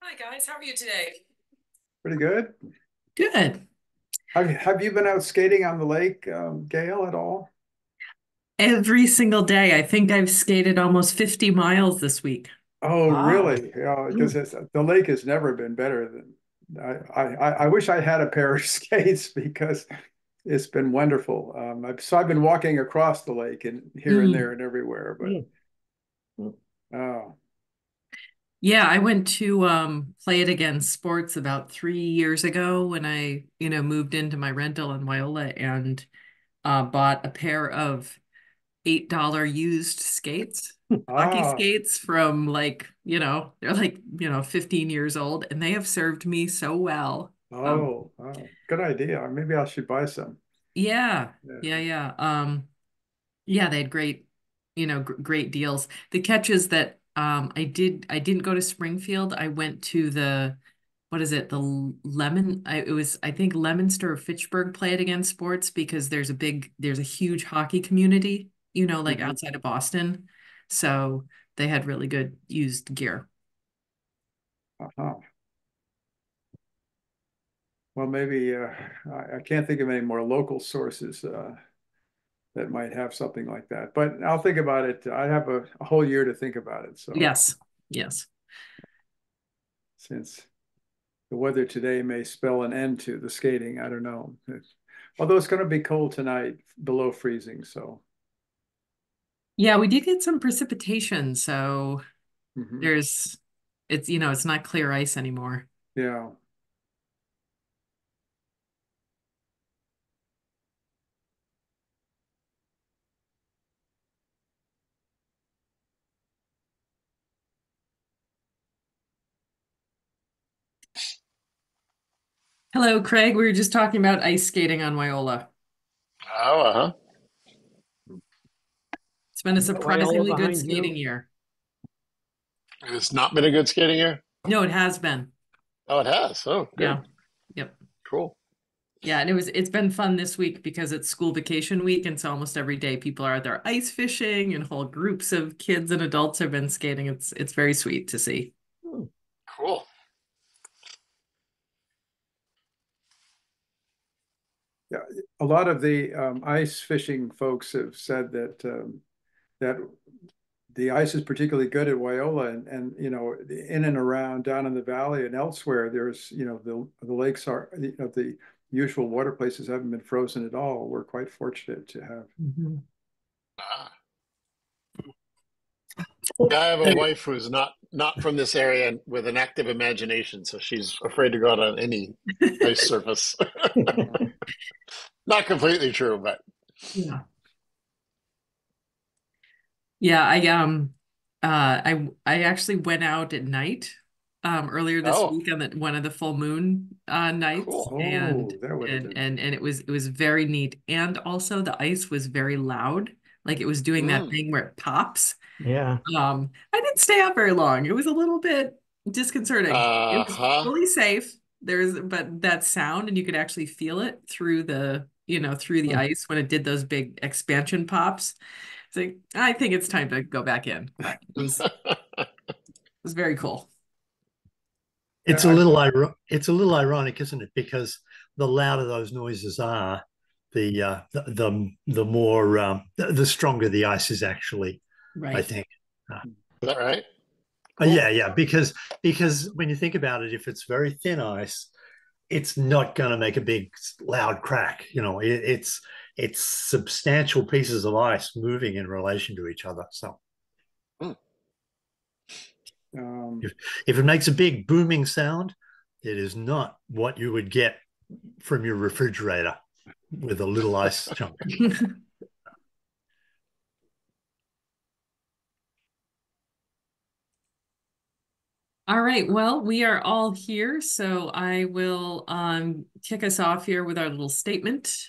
Hi guys, how are you today? Pretty good. Good. Have you been out skating on the lake, Gail, at all? Every single day. I think I've skated almost 50 miles this week. Oh, Wow. really? Yeah, because Mm. the lake has never been better than I wish I had a pair of skates because it's been wonderful. I've been walking across the lake and here and there Mm. and everywhere, but Mm. Mm. oh, Yeah, I went to play it again sports about 3 years ago when I, moved into my rental in Wyola and bought a pair of $8 used skates, hockey ah, skates from they're like, 15 years old, and they have served me so well. good idea. Maybe I should buy some. Yeah, yeah, Yeah. yeah. Yeah, they had great, great deals. The catch is that I didn't go to Springfield. I went to the what is it? The it was I think Leominster or Fitchburg Play It Again Sports because there's a huge hockey community, like Mhm. outside of Boston. So they had really good used gear. Uh-huh. Well, maybe I can't think of any more local sources. That might have something like that. But I'll think about it. I have a whole year to think about it. So Yes. Yes. since the weather today may spell an end to the skating, I don't know. Although it's going to be cold tonight, below freezing. So Yeah, we did get some precipitation, so mhm. there's it's not clear ice anymore. Yeah. Hello, Craig. We were just talking about ice skating on Wyola. Oh, uh-huh. It's been a You got Wyola surprisingly good behind you. skating year. It's not been a good skating year. No, it has been. Oh, it has. Oh, Yeah. good. Yep. Cool. Yeah, and it's been fun this week because it's school vacation week, and so almost every day people are out there ice fishing, and whole groups of kids and adults have been skating. It's very sweet to see. Hmm. Cool. Yeah. A lot of the ice fishing folks have said that the ice is particularly good at Wyola and in and around down in the valley and elsewhere. There's the lakes are the usual water places haven't been frozen at all. We're quite fortunate to have. Mhm. Ah. Yeah, I have a wife who's not from this area and with an active imagination, so she's afraid to go out on any ice surface. Not completely true, but Yeah. Yeah, I actually went out at night earlier this oh, week on one of the full moon nights, cool. and Oh, that would have been. it was very neat, and also the ice was very loud, like it was doing that Mm. thing where it pops. Yeah. I didn't stay out very long. It was a little bit disconcerting. It was Uh-huh. fully safe. But that sound, and you could actually feel it through the Hmm. ice when it did those big expansion pops. It's like, I think it's time to go back in, but it was very cool. Yeah, it's a little ironic, isn't it? Because the louder those noises are, the more the stronger the ice is actually, I Right. think. Uh, Is that right? Cool. yeah, because when you think about it, if it's very thin ice, it's not going to make a big loud crack. It's substantial pieces of ice moving in relation to each other. So Hmm. um, if if it makes a big booming sound, it is not what you would get from your refrigerator with a little ice chunk. All right. Well, we are all here, so I will kick us off here with our little statement.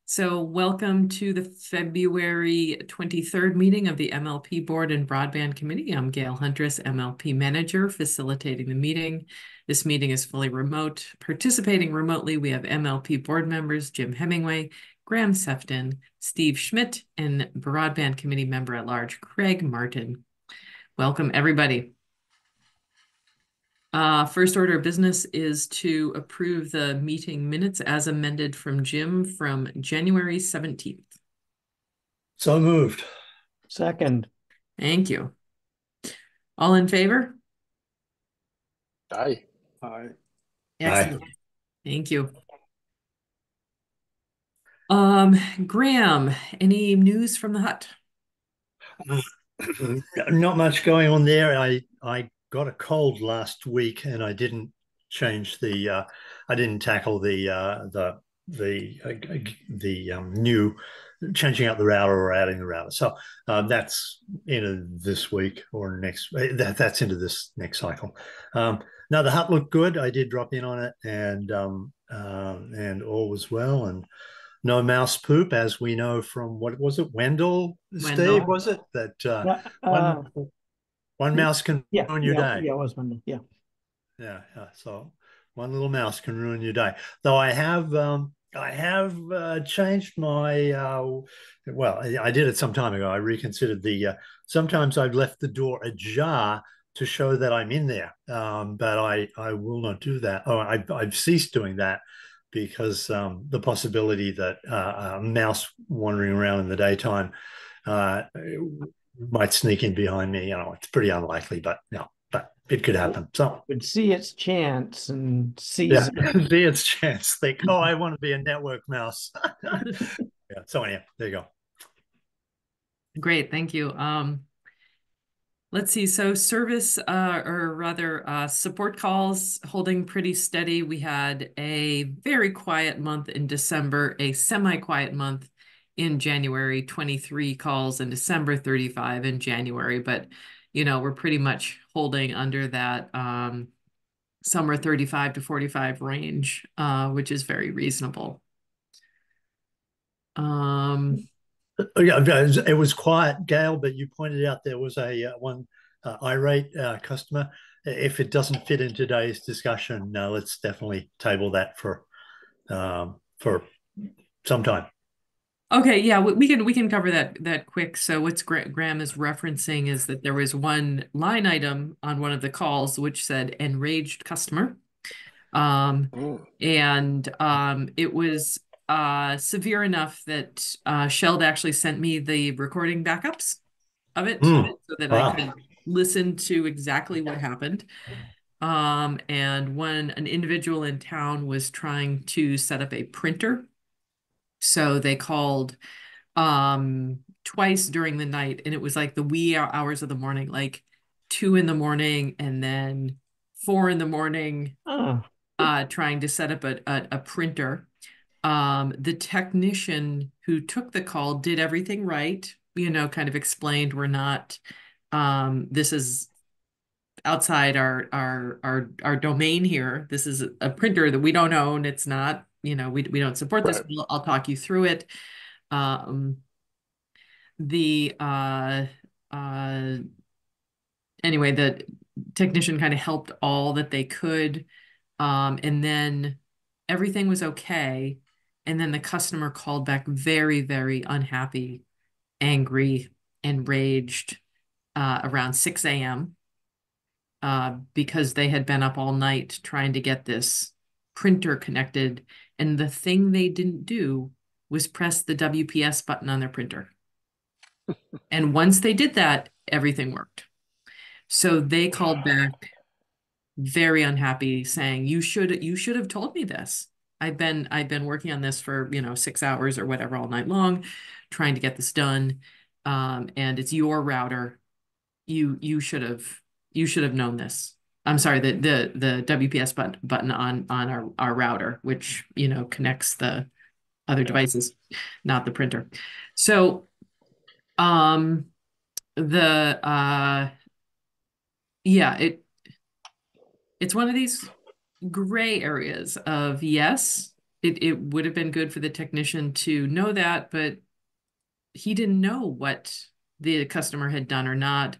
So welcome to the February 23rd meeting of the MLP Board and Broadband Committee. I'm Gail Huntress, MLP Manager, facilitating the meeting. This meeting is fully remote. Participating remotely, we have MLP Board members Jim Hemingway, Graham Sefton, Steve Schmidt, and Broadband Committee member at large Craig Martin. Welcome, everybody. First order of business is to approve the meeting minutes as amended from Jim from January 17th. So moved. Second. Thank you. All in favor? Aye. Aye. Excellent. Thank you. Graham, any news from the hut? Not much going on there. I got a cold last week, and I didn't change the. I didn't tackle the new changing out the router or adding the router. So that's into this week or next. That's into this next cycle. Now the hut looked good. I did drop in on it, and all was well. And no mouse poop, as we know from, what was it, Wendell, Steve, was it? That one mouse can ruin your day. Yeah, it was Wendell. Yeah. Yeah. So one little mouse can ruin your day. Though I have changed my well, I did it some time ago. I reconsidered the sometimes I've left the door ajar to show that I'm in there, but I will not do that. Oh, I've ceased doing that because the possibility that a mouse wandering around in the daytime might sneak in behind me. It's pretty unlikely, but it could happen. So Would see its chance and yeah, seize it. see its chance. Think, oh, I want to be a network mouse. Yeah. So anyhow, there you go. Great, thank you. Let's see. So service, or rather, support calls holding pretty steady. We had a very quiet month in December, a semi-quiet month in January, 23 calls in December, 35 in January. But, we're pretty much holding under that summer 35 to 45 range, which is very reasonable. Yeah, it was quiet, Gail, but you pointed out there was a one irate customer. If it doesn't fit in today's discussion, let's definitely table that for some time. Okay, yeah, we can cover that quick. So what's Graham is referencing is that there was one line item on one of the calls which said enraged customer. And it was severe enough that Sheld actually sent me the recording backups of it so that I could listen to exactly what happened. And when an individual in town was trying to set up a printer, so they called twice during the night, and it was like the wee hours of the morning, like 2 a.m. and then 4 a.m. Trying to set up a printer. The technician who took the call did everything right, kind of explained we're not, this is outside our domain here. This is a printer that we don't own. It's not, we don't support this. I'll talk you through it. Anyway, the technician kind of helped all that they could. And then everything was okay. And then the customer called back very, very unhappy, angry, enraged around 6 a.m. Because they had been up all night trying to get this printer connected. And the thing they didn't do was press the WPS button on their printer. And once they did that, everything worked. So they called back very unhappy, saying, you should have told me this. I've been working on this for 6 hours or whatever all night long, trying to get this done. And it's your router. You should have known this. I'm sorry, the WPS button on our router, which connects the other devices, not the printer. So it's one of these gray areas of, yes, it would have been good for the technician to know that, but he didn't know what the customer had done or not.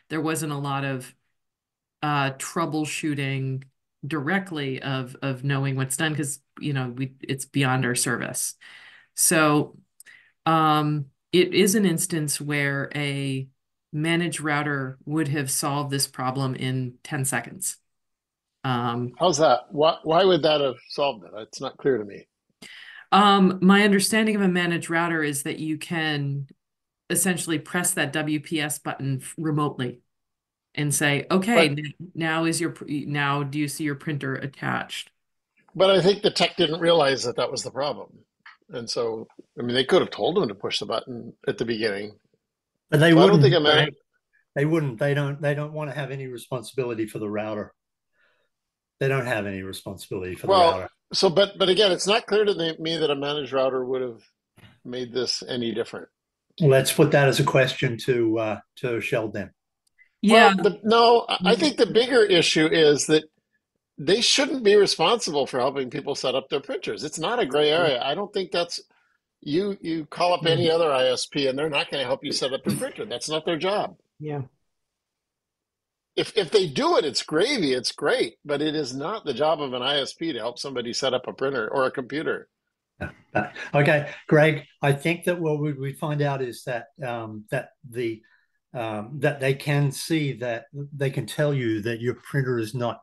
There wasn't a lot of troubleshooting directly of knowing what's done because it's beyond our service. So it is an instance where a managed router would have solved this problem in 10 seconds. How's that? Why would that have solved it? It's not clear to me. My understanding of a managed router is that you can essentially press that WPS button remotely and say, okay, But now do you see your printer attached? but I think the tech didn't realize that that was the problem. And so, I mean, they could have told him to push the button at the beginning. But they So I don't think wouldn't, a man. Greg. They wouldn't. They don't want to have any responsibility for the router. They don't have any responsibility for the Well, router. so but again, it's not clear to me that a managed router would have made this any different. Let's put that as a question to Sheldon. Yeah. Well, no, I think the bigger issue is that they shouldn't be responsible for helping people set up their printers. It's not a gray area. I don't think that's you call up any other ISP and they're not going to help you set up your printer. That's not their job. Yeah. If they do it, it's gravy, it's great, but it is not the job of an ISP to help somebody set up a printer or a computer. Okay, Greg. I think that what we find out is that that they can see that they can tell you that your printer is not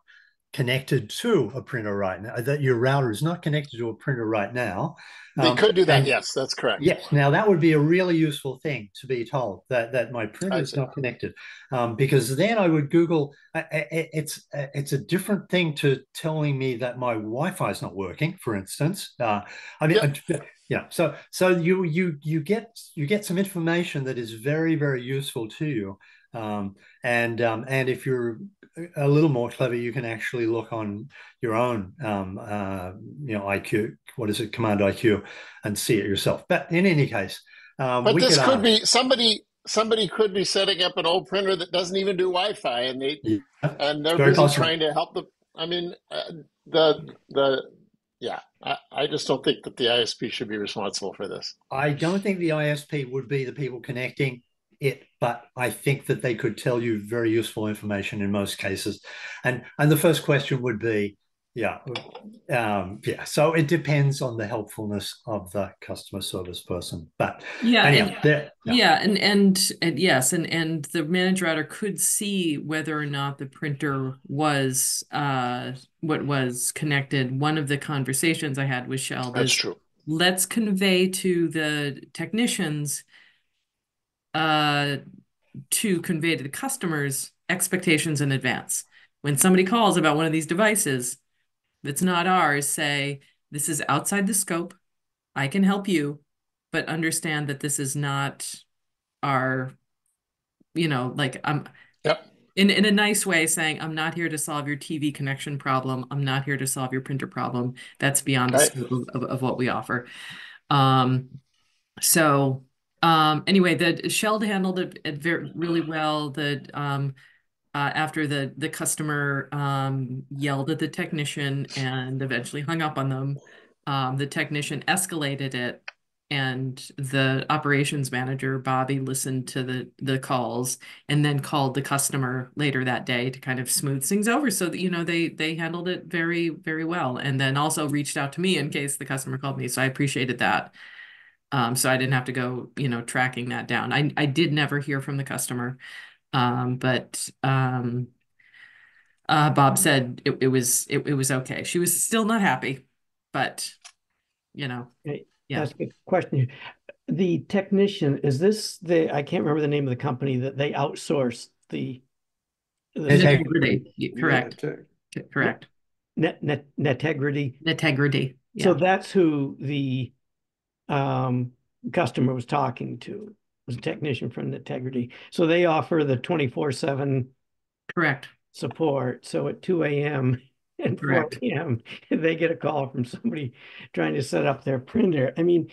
connected to a printer right now, that your router is not connected to a printer right now. They could do that. And Yes, that's correct. yes, now that would be a really useful thing to be told that my printer I is see. not connected, because then I would Google. It's a different thing to telling me that my Wi-Fi is not working, for instance. I mean, Yep. yeah. So you get some information that is very very useful to you, and if you're a little more clever, you can actually look on your own, IQ. What is it, Command IQ, and see it yourself. But in any case, But we this could could ask. be somebody could be setting up an old printer that doesn't even do Wi-Fi, Yeah, and it's they're very busy possible. trying to help the. I mean, the yeah. I just don't think that the ISP should be responsible for this. I don't think the ISP would be the people connecting it, but I think that they could tell you very useful information in most cases. And the first question would be, yeah, yeah. So it depends on the helpfulness of the customer service person. But Yeah, anyhow, and yeah. yeah, and yes, and the managed router could see whether or not the printer was what was connected. One of the conversations I had with Sheld That's is, true. let's convey to the technicians uh to convey to the customers expectations in advance. When somebody calls about one of these devices that's not ours, say, this is outside the scope. I can help you, but understand that this is not our, like I'm Yep. in a nice way saying, I'm not here to solve your TV connection problem. I'm not here to solve your printer problem. That's beyond the Okay. scope of what we offer. Um, so anyway, the Sheld handled it very really well. After the customer yelled at the technician and eventually hung up on them, the technician escalated it, and the operations manager, Bobby, listened to the calls and then called the customer later that day to kind of smooth things over so that, they handled it very, very well. And then also reached out to me in case the customer called me. So I appreciated that. So I didn't have to go, tracking that down. I did never hear from the customer. But Bob said it was okay. She was still not happy, but Hey, yeah, ask a question. The technician, is this I can't remember the name of the company that they outsourced the support. Integrity, correct, correct, Netegrity. integrity, So yeah, that's who the um, customer was talking to, was a technician from Netegrity. So they offer the 24/7 correct, support. So at 2 a.m. and 4 correct. p.m., they get a call from somebody trying to set up their printer. I mean,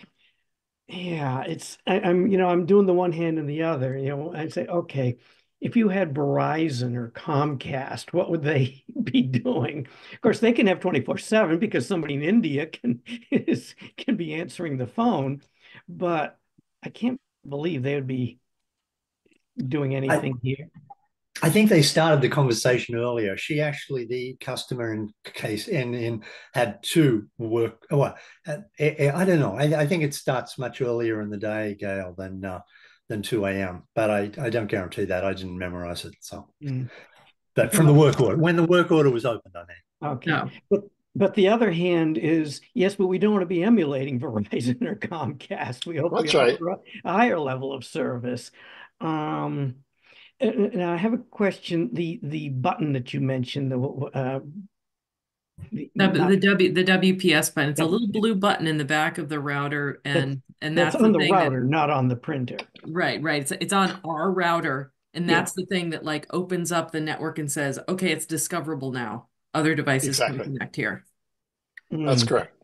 yeah, I'm doing the one hand and the other. I'd say, okay, if you had Verizon or Comcast, what would they be doing? Of course, they can have 24/7 because somebody in India can be answering the phone, but I can't believe they would be doing I, anything here. I think they started the conversation earlier. She actually, the customer in case, in had to work. Well, I don't know. I think it starts much earlier in the day, Gail, than 2 a.m. But I don't guarantee that. I didn't memorize it. So, Mm. That from the work order, when the work order was opened, I mean. Okay. No. But the other hand is, yes, but we don't want to be emulating Verizon or Comcast. We hope we That's right. offer a higher level of service. And I have a question. The button that you mentioned, not The WPS button. It's a that, little blue button in the back of the router, and that's that's the on the thing that router, not on the printer. right, right. It's on our router, and Yeah. that's the thing that like opens up the network and says, okay, it's discoverable now. Other devices can Exactly. connect here. That's correct.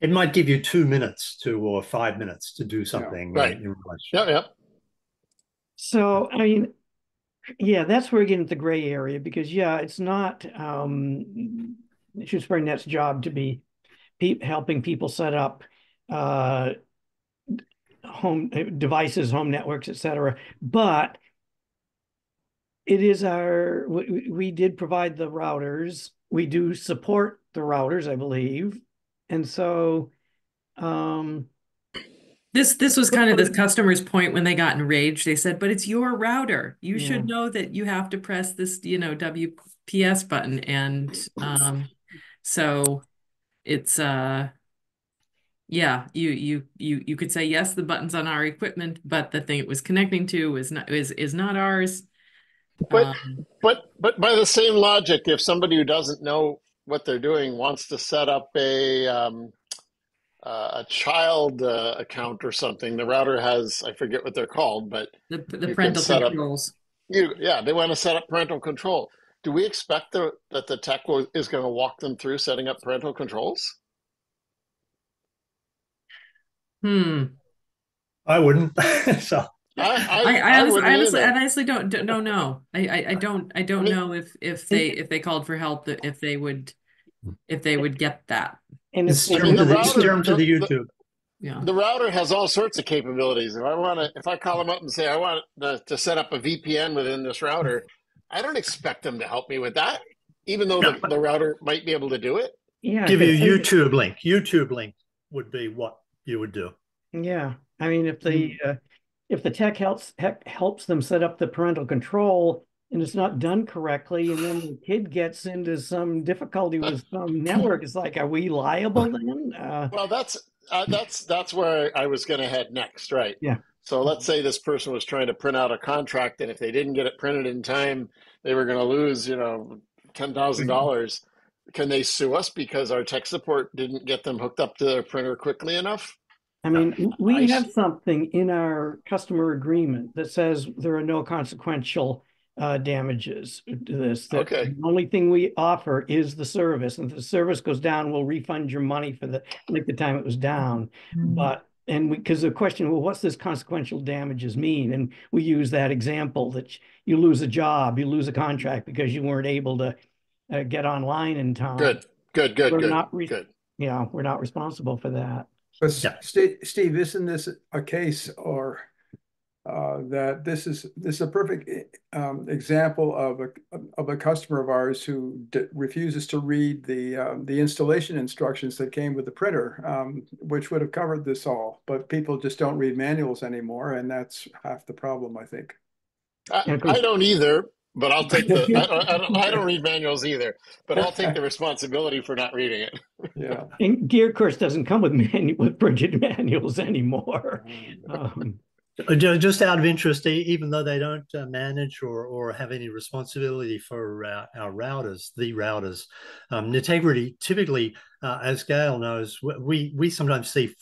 It might give you 2 minutes or 5 minutes to do something Right. in relation. Yep, yep. So, I mean, yeah, that's where we get into the gray area because, yeah, it's not Shutesbury Net's job to be helping people set up home devices, home networks, etc. But it is we did provide the routers. We do support the routers, I believe. And so This was kind of the customer's point when they got enraged. They said, but it's your router. You Yeah. should know that you have to press this, WPS button. And so it's yeah, you could say yes, the button's on our equipment, but the thing it was connecting to is not ours. But by the same logic, if somebody who doesn't know what they're doing wants to set up a child account or something, the router has, I forget what they're called, but the you can parental set up. controls. Yeah, they want to set up parental control. Do we expect that the tech is going to walk them through setting up parental controls? I wouldn't. So I wouldn't either. honestly don't know. I don't I mean, know if they called for help, that if they would get that. and it's if I mean, steer them to the YouTube. Yeah. the router has all sorts of capabilities. If I call them up and say I want to set up a VPN within this router, I don't expect them to help me with that, even though No, the router might be able to do it. yeah, give you a YouTube link. YouTube link would be what you would do. yeah. I mean, if the tech helps them set up the parental control and it's not done correctly, and then the kid gets into some difficulty with some network, it's like, are we liable then? Well, that's where I was going to head next, right? Yeah. So let's say this person was trying to print out a contract, and if they didn't get it printed in time, they were going to lose, $10,000. Can they sue us because our tech support didn't get them hooked up to their printer quickly enough? I mean, we have something in our customer agreement that says there are no consequential damages to this. That Okay. the only thing we offer is the service, and if the service goes down, we'll refund your money for the time it was down. But because the question, well, what's this consequential damages mean? And we use that example that you lose a job, you lose a contract because you weren't able to get online in time. Good. Yeah, we're not responsible for that. But Yeah. Steve, isn't this a case or that this is a perfect example of a customer of ours who refuses to read the installation instructions that came with the printer, which would have covered this all, but people just don't read manuals anymore, and that's half the problem, I think. I don't either, but I'll take I don't read manuals either, but I'll take the responsibility for not reading it. Yeah. And Gear, of course, doesn't come with printed manuals anymore. Just out of interest, even though they don't manage or have any responsibility for our routers, Integrity typically, as Gail knows, we sometimes see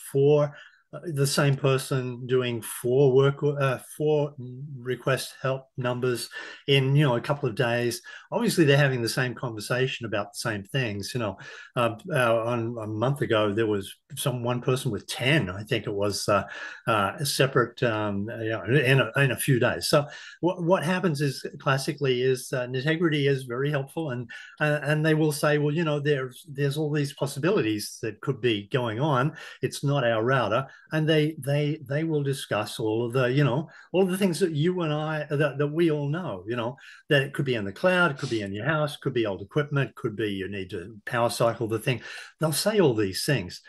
the same person doing four request help numbers in a couple of days. Obviously, they're having the same conversation about the same things. On a month ago, there was one person with 10, I think it was, separate, in a few days. So what happens is classically is Integrity is very helpful, and they will say, well, there's all these possibilities that could be going on. It's not our router. And they will discuss all of the things that you and I that we all know, that it could be in the cloud, it could be in your house, could be old equipment, could be you need to power cycle the thing. They'll say all these things.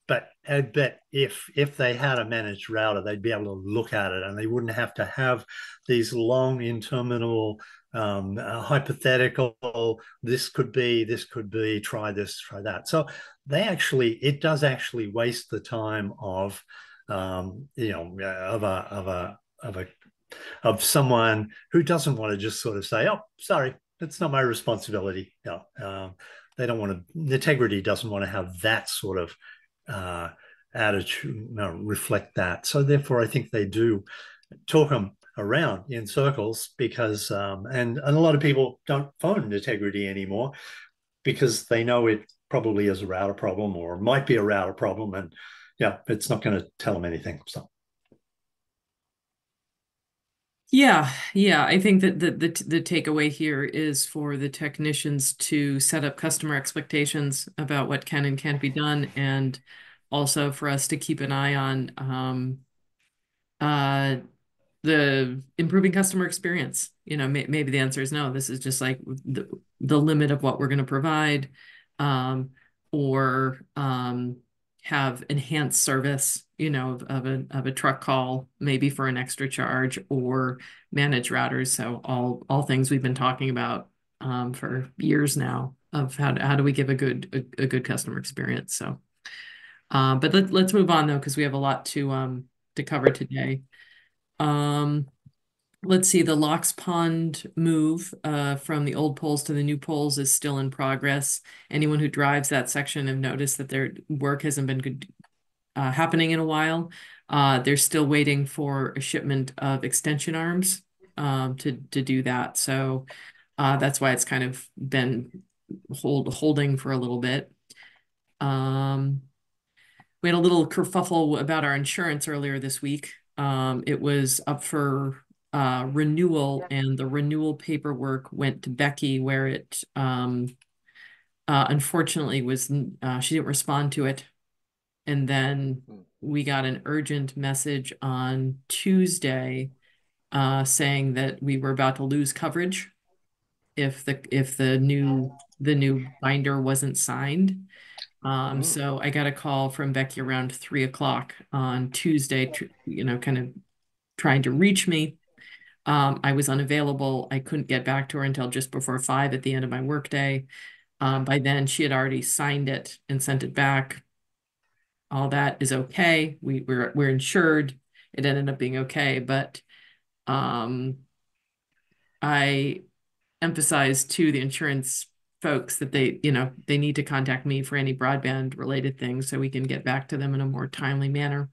but if they had a managed router, they'd be able to look at it, and they wouldn't have to have these long, interminable hypothetical. This could be. This could be. Try this. Try that. So it does actually waste the time of, of someone who doesn't want to just sort of say, "Oh, sorry, that's not my responsibility." They don't want to. Integrity doesn't want to have that sort of attitude, reflect that. So therefore, I think they do talk them around in circles because, and a lot of people don't phone integrity anymore because they know it probably is a router problem or might be a router problem, and yeah, it's not going to tell them anything. So. Yeah, I think that the takeaway here is for the technicians to set up customer expectations about what can and can't be done, and also for us to keep an eye on uh, the improving customer experience. Maybe the answer is no. This is just like the limit of what we're going to provide, um, or have enhanced service, of a truck call, maybe for an extra charge, or manage routers. So all things we've been talking about for years now of how do we give a good customer experience. So, but let's move on though, because we have a lot to cover today. Let's see, the Locks Pond move from the old poles to the new poles is still in progress. Anyone who drives that section have noticed that their work hasn't been good, happening in a while. They're still waiting for a shipment of extension arms to do that. So that's why it's kind of been holding for a little bit. We had a little kerfuffle about our insurance earlier this week. It was up for renewal, and the renewal paperwork went to Becky, where it unfortunately was she didn't respond to it. And then we got an urgent message on Tuesday saying that we were about to lose coverage if the new binder wasn't signed. So I got a call from Becky around 3 o'clock on Tuesday, kind of trying to reach me. I was unavailable. I couldn't get back to her until just before 5 at the end of my workday. By then, she had already signed it and sent it back. All that is okay. We're insured. It ended up being okay, but I emphasized to the insurance folks that they need to contact me for any broadband related things so we can get back to them in a more timely manner.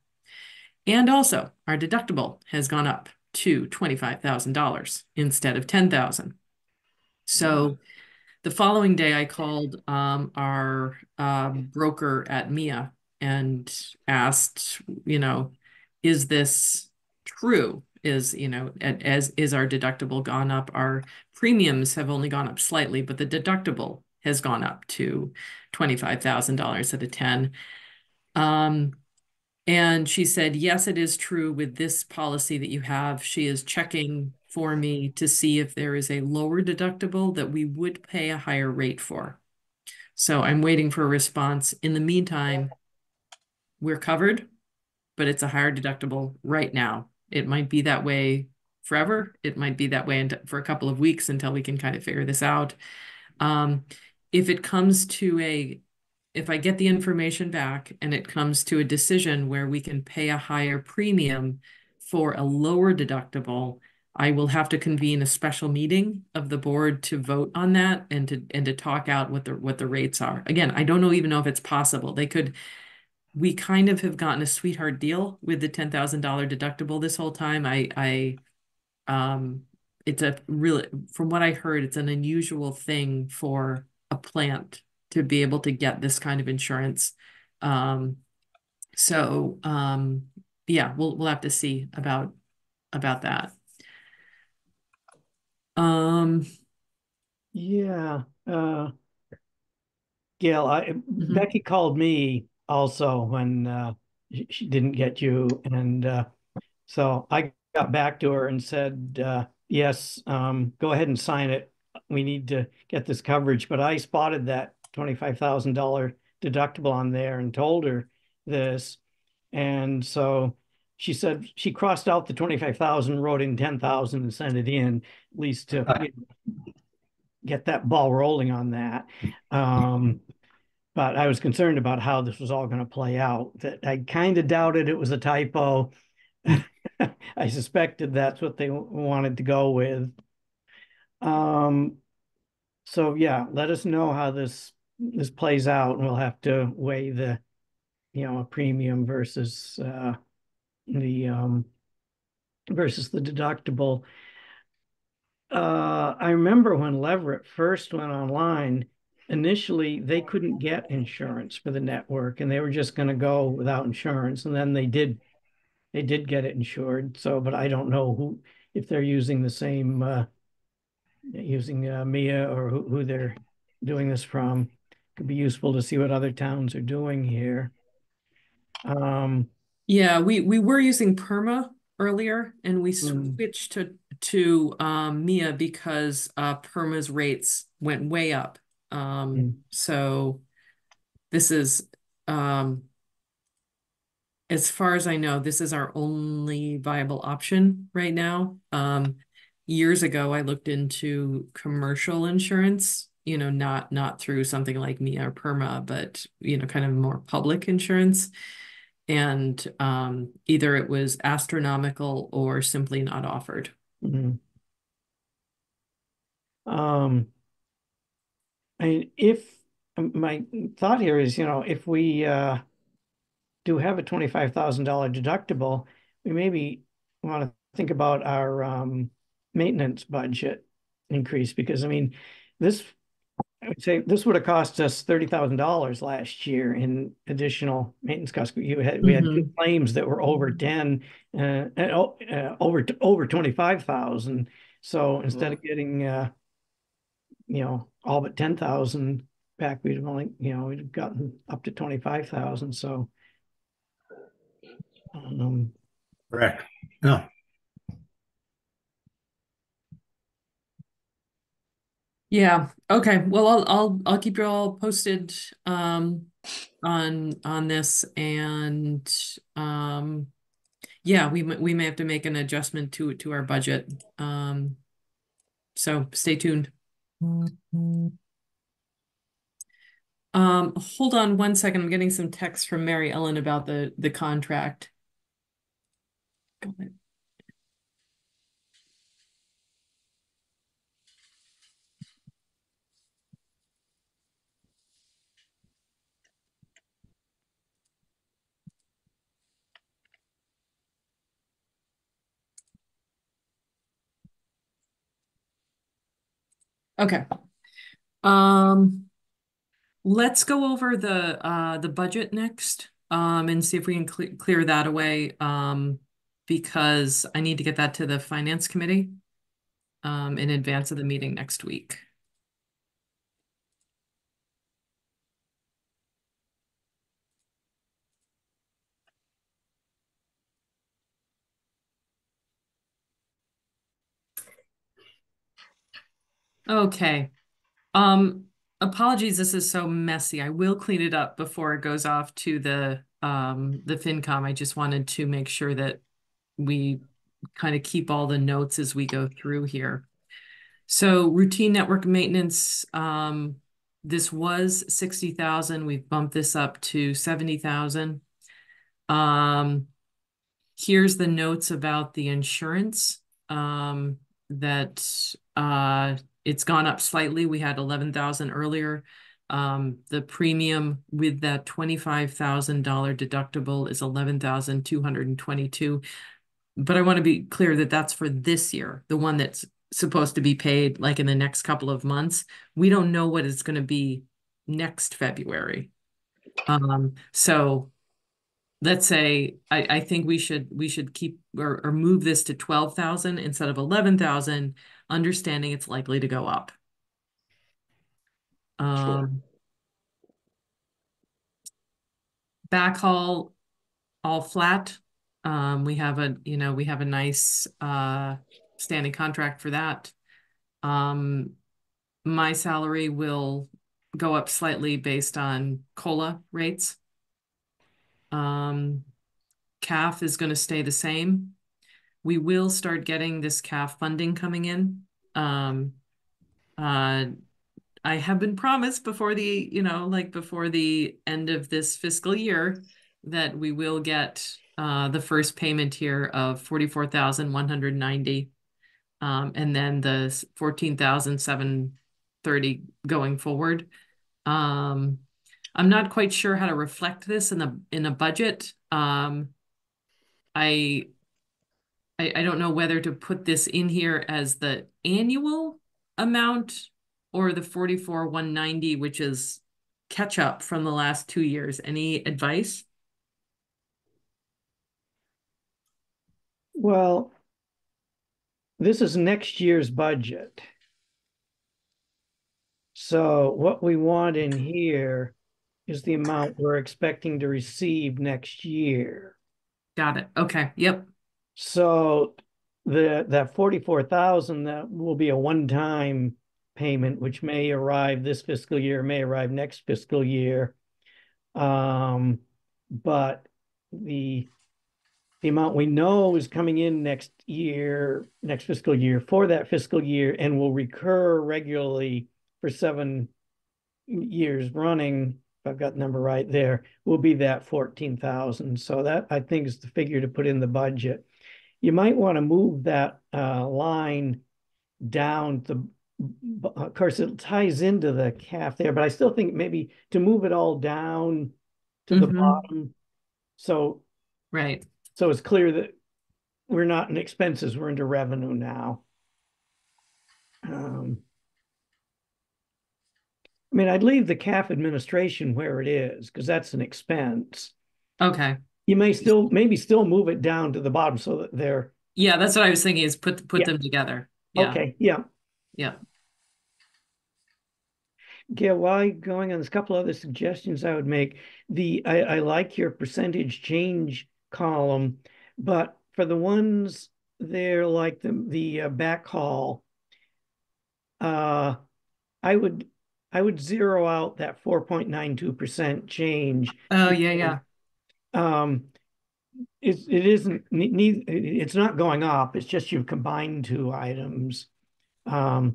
And also, our deductible has gone up to $25,000 instead of $10,000. So the following day, I called our broker at MIA and asked, is this true? Is our deductible gone up? Our premiums have only gone up slightly, but the deductible has gone up to $25,000 instead of 10. And she said, yes, it is true with this policy that you have. She is checking for me to see if there is a lower deductible that we would pay a higher rate for. So I'm waiting for a response. In the meantime, we're covered, but it's a higher deductible right now. It might be that way forever. It might be that way for a couple of weeks until we can kind of figure this out. If it comes to if I get the information back and it comes to a decision where we can pay a higher premium for a lower deductible, I will have to convene a special meeting of the board to vote on that and to talk out what the rates are. Again, I don't even know if it's possible. We kind of have gotten a sweetheart deal with the $10,000 deductible this whole time. It's from what I heard, it's an unusual thing for a plant to be able to get this kind of insurance. So yeah, we'll have to see about that. Yeah. Gail, Becky called me also when she didn't get you, and so I got back to her and said, yes, go ahead and sign it. We need to get this coverage. But I spotted that $25,000 deductible on there and told her, this. And so she said she crossed out the 25,000, wrote in 10,000 and sent it in, at least to get that ball rolling on that. But I was concerned about how this was all going to play out. That I kind of doubted it was a typo. I suspected that's what they wanted to go with. So yeah, let us know how this plays out, and we'll have to weigh the a premium the versus the deductible. I remember when Leverett first went online, initially they couldn't get insurance for the network and they were just going to go without insurance. And then they did get it insured. So, but I don't know if they're using the same, using MIA or who they're doing this from. Could be useful to see what other towns are doing here. Yeah, we were using Perma earlier, and we Mm. switched to Mia because Perma's rates went way up. So this is as far as I know, this is our only viable option right now. Years ago, I looked into commercial insurance, not through something like Mia or Perma, but kind of more public insurance. And either it was astronomical or simply not offered. Mhm. I mean, if my thought here is, if we do have a $25,000 deductible, we maybe want to think about our maintenance budget increase because I mean, this I would say this would have cost us $30,000 last year in additional maintenance costs. We had two claims that were over 10, over 25,000. So instead of getting all but 10,000 back, we'd have only we'd have gotten up to 25,000. So Correct. No. Yeah. Okay. Well, I'll keep you all posted on this, and yeah, we may have to make an adjustment to our budget. So stay tuned. Hold on one second. I'm getting some text from Mary Ellen about the contract. Go ahead. Okay. Let's go over the budget next, and see if we can clear that away, because I need to get that to the finance committee, in advance of the meeting next week. Okay. Apologies, this is so messy. I will clean it up before it goes off to the FinCom. I just wanted to make sure that we kind of keep all the notes as we go through here. So routine network maintenance, this was 60,000. We've bumped this up to 70,000. Here's the notes about the insurance, that it's gone up slightly. We had 11,000 earlier. The premium with that $25,000 deductible is 11,222. But I want to be clear that that's for this year, the one that's supposed to be paid like in the next couple of months. We don't know what it's going to be next February. So let's say I think we should keep or move this to 12,000 instead of 11,000, understanding it's likely to go up. Sure. Backhaul all flat. We have a nice standing contract for that. My salary will go up slightly based on COLA rates. CAF is going to stay the same. We will start getting this CAF funding coming in. Uh, I have been promised before before the end of this fiscal year that we will get the first payment here of 44,190, and then the 14,730 going forward. I'm not quite sure how to reflect this in a budget. I I don't know whether to put this in here as the annual amount or the 44,190, which is catch up from the last 2 years. Any advice? Well, this is next year's budget. So what we want in here is the amount we're expecting to receive next year. Got it. Okay. Yep. So that 44,000, that will be a one-time payment, which may arrive this fiscal year, may arrive next fiscal year. But the amount we know is coming in next fiscal year for that fiscal year, and will recur regularly for 7 years running, if I've got the number right there, will be that 14,000. So that, I think, is the figure to put in the budget. You might want to move that line down to, of course, it ties into the CAF there, but I still think maybe to move it all down to the bottom. So Right. it's clear that we're not in expenses, we're into revenue now. I mean, I'd leave the CAF administration where it is, because that's an expense. Okay. You may maybe still move it down to the bottom so that they're. Yeah, that's what I was thinking, is put Yeah. them together. Yeah. Okay, yeah. Yeah. Gail, while going on, there's a couple other suggestions I would make. I like your percentage change column, but for the ones there, like the backhaul, I would zero out that 4.92% change. Oh, yeah. It isn't it's not going up. It's just you've combined two items. Okay.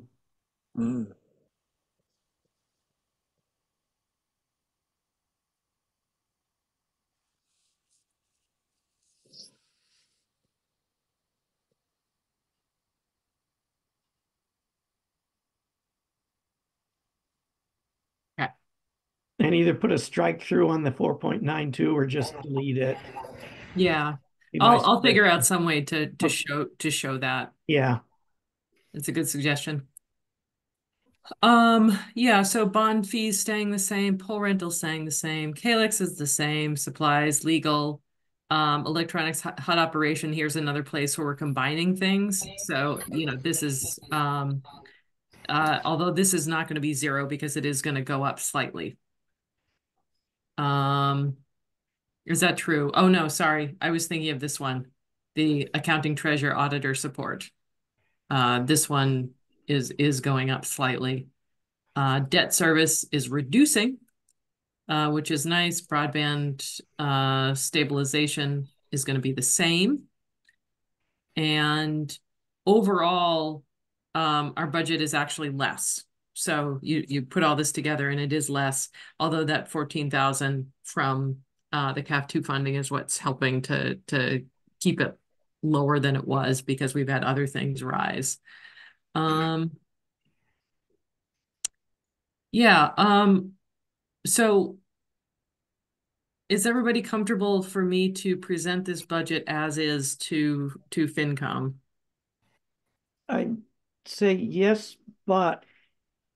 And either put a strike through on the 4.92 or just delete it. Yeah. Be my I'll figure out suggestion. some way to show that. Yeah. It's a good suggestion. Yeah, so bond fees staying the same, poll rental staying the same, Calyx is the same, supplies, legal, electronics, hot operation. Here's another place where we're combining things. So, this is, although this is not going to be zero because it is going to go up slightly. Is that true? Oh, no, sorry. I was thinking of this one, the accounting, treasurer, auditor support. This one is going up slightly. Debt service is reducing, which is nice. Broadband stabilization is going to be the same. And overall, our budget is actually less. So you put all this together and it is less, although that 14,000 from the CAF2 funding is what's helping to keep it lower than it was, because we've had other things rise. Yeah. So is everybody comfortable for me to present this budget as is to FinCom? I'd say yes, but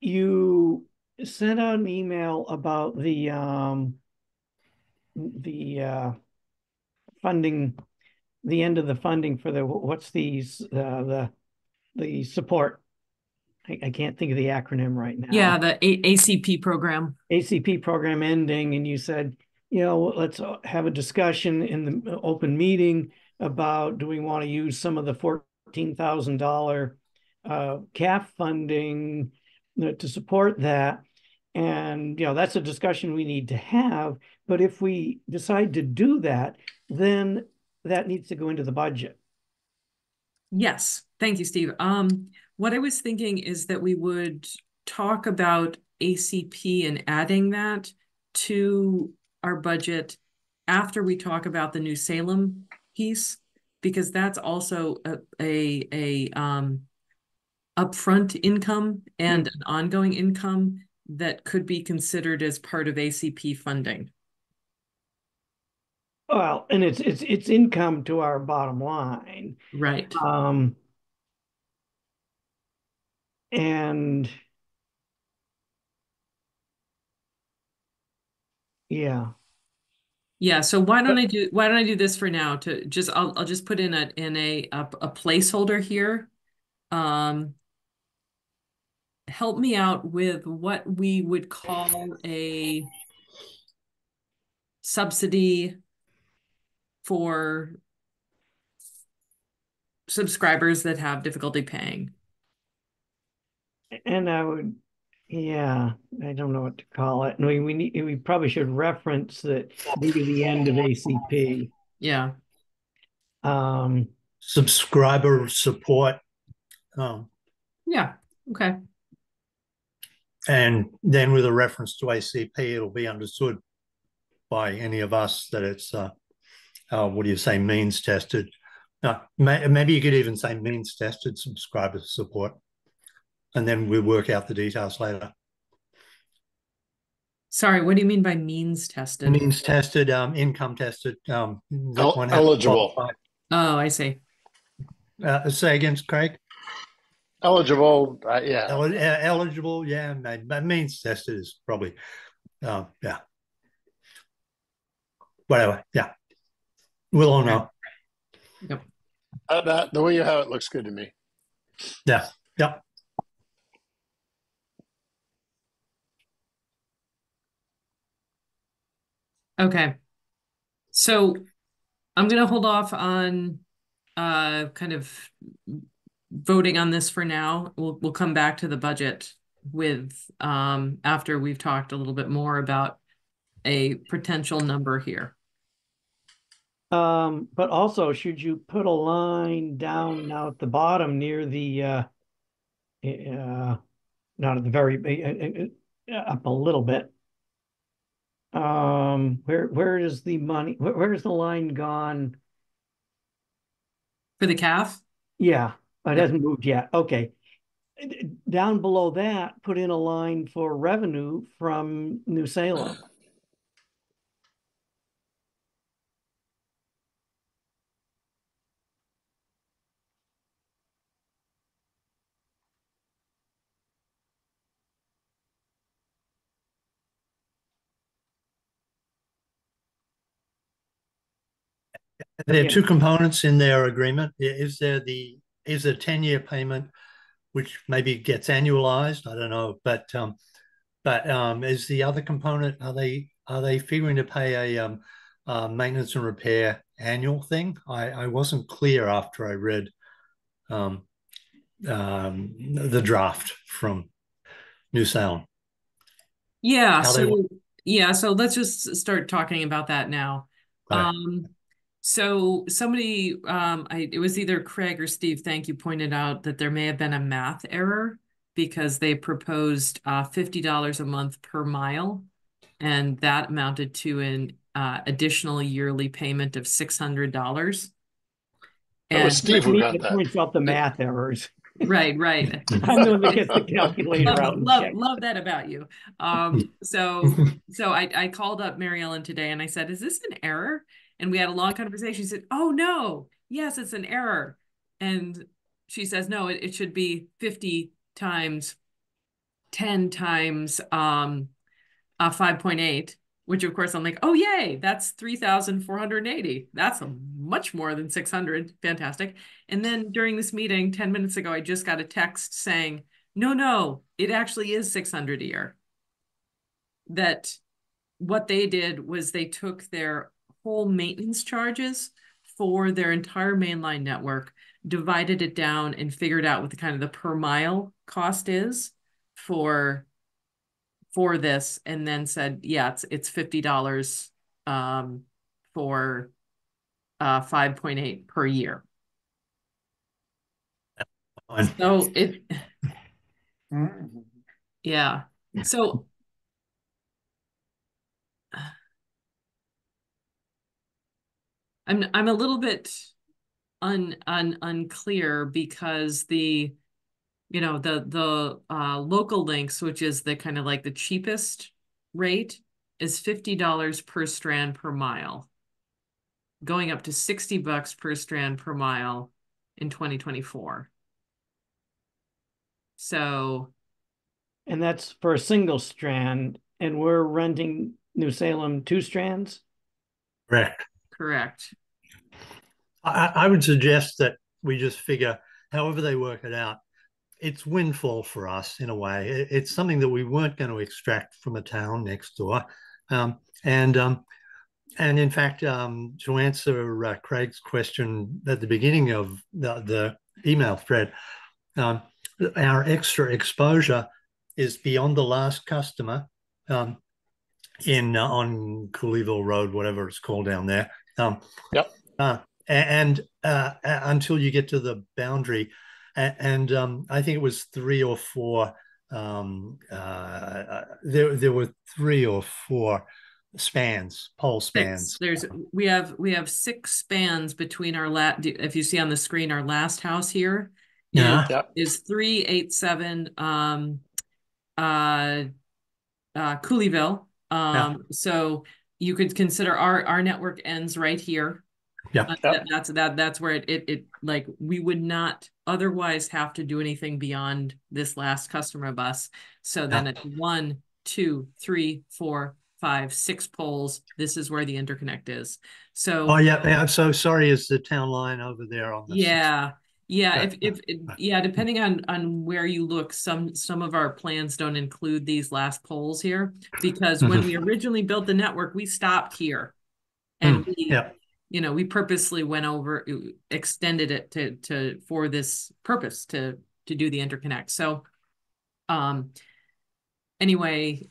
you sent out an email about the funding, the end of the funding for the support. I can't think of the acronym right now. Yeah, the ACP program. ACP program ending, and you said, let's have a discussion in the open meeting about, do we want to use some of the $14,000 CAF funding to support that? And, that's a discussion we need to have. But if we decide to do that, then that needs to go into the budget. Yes, thank you, Steve. What I was thinking is that we would talk about ACP and adding that to our budget after we talk about the New Salem piece, because that's also a upfront income and an ongoing income that could be considered as part of ACP funding. Well, and it's income to our bottom line. Right. And yeah. Yeah, so why don't I do this for now to just I'll just put in a placeholder here. Help me out with what we would call a subsidy for subscribers that have difficulty paying. And I would, yeah, I don't know what to call it. And we probably should reference that maybe the end of ACP. Yeah. Subscriber support. Yeah. Okay. And then with a reference to ACP, it'll be understood by any of us that it's, what do you say, means tested. Maybe you could even say means tested subscriber support. And then we work out the details later. Sorry, what do you mean by means tested? Means tested, income tested. Eligible. Oh, I see. Say again, Craig. Eligible, yeah. Eligible, yeah. Means tested is probably, yeah. Whatever, yeah. We'll all know. Yep. The way you have it looks good to me. Yeah, yep. Okay. So I'm going to hold off on kind of voting on this for now. We'll come back to the budget with after we've talked a little bit more about a potential number here. But also, should you put a line down now at the bottom near the not at the very up a little bit. Where is the money? Where is the line gone? For the calf? Yeah, it hasn't moved yet. Okay. Down below that, put in a line for revenue from New Salem. There are two components in their agreement. Is there 10-year payment, which maybe gets annualized? I don't know, but is the other component, are they figuring to pay a maintenance and repair annual thing? I wasn't clear after I read the draft from New Salem. Yeah, so let's just start talking about that now. Right. So somebody, it was either Craig or Steve, thank you, pointed out that there may have been a math error because they proposed $50 a month per mile, and that amounted to an additional yearly payment of $600. That was Steve who got that. Points out the math errors. Right. I'm the one that gets the calculator out. Love that about you. So I called up Mary Ellen today and I said, "Is this an error?" And we had a long conversation. She said, "Oh no, yes, it's an error." And she says, "No, it should be 50 times 10 times 5.8." Which of course I'm like, oh yay, that's 3,480. That's much more than 600. Fantastic. And then during this meeting, 10 minutes ago, I just got a text saying, no, it actually is 600 a year. That what they did was they took their whole maintenance charges for their entire mainline network, divided it down and figured out what the kind of the per mile cost is for for this and then said, yeah, it's $50 for 5.8 per year. Fine. So it, Mhm. yeah. So I'm a little bit unclear because the local links, which is the kind of like the cheapest rate, is $50 per strand per mile, going up to $60 per strand per mile in 2024. So, And that's for a single strand, and we're renting New Salem 2 strands. Correct. correct. I would suggest that we just figure, however they work it out, it's windfall for us in a way. It's something that we weren't going to extract from a town next door. Um, and in fact, to answer Craig's question at the beginning of the email thread, um, our extra exposure is beyond the last customer in on Cooleyville Road, whatever it's called down there. Yep. And until you get to the boundary, and I think it was 3 or 4. There were 3 or 4 spans, pole spans. We have 6 spans between our if you see on the screen, our last house here Yeah. Yep. is 387 Cooleyville. Yeah. So you could consider our network ends right here. Yeah. Yep. That's where it like we would not otherwise have to do anything beyond this last customer bus. So then Yeah. it's 1, 2, 3, 4, 5, 6 poles. This is where the interconnect is. So Oh yeah. I'm so sorry. Is the town line over there on the 6th? yeah. Yeah, if depending on where you look, some of our plans don't include these last poles here because when we originally built the network, we stopped here and Yeah. we purposely went over, extended it to for this purpose to do the interconnect. So anyway,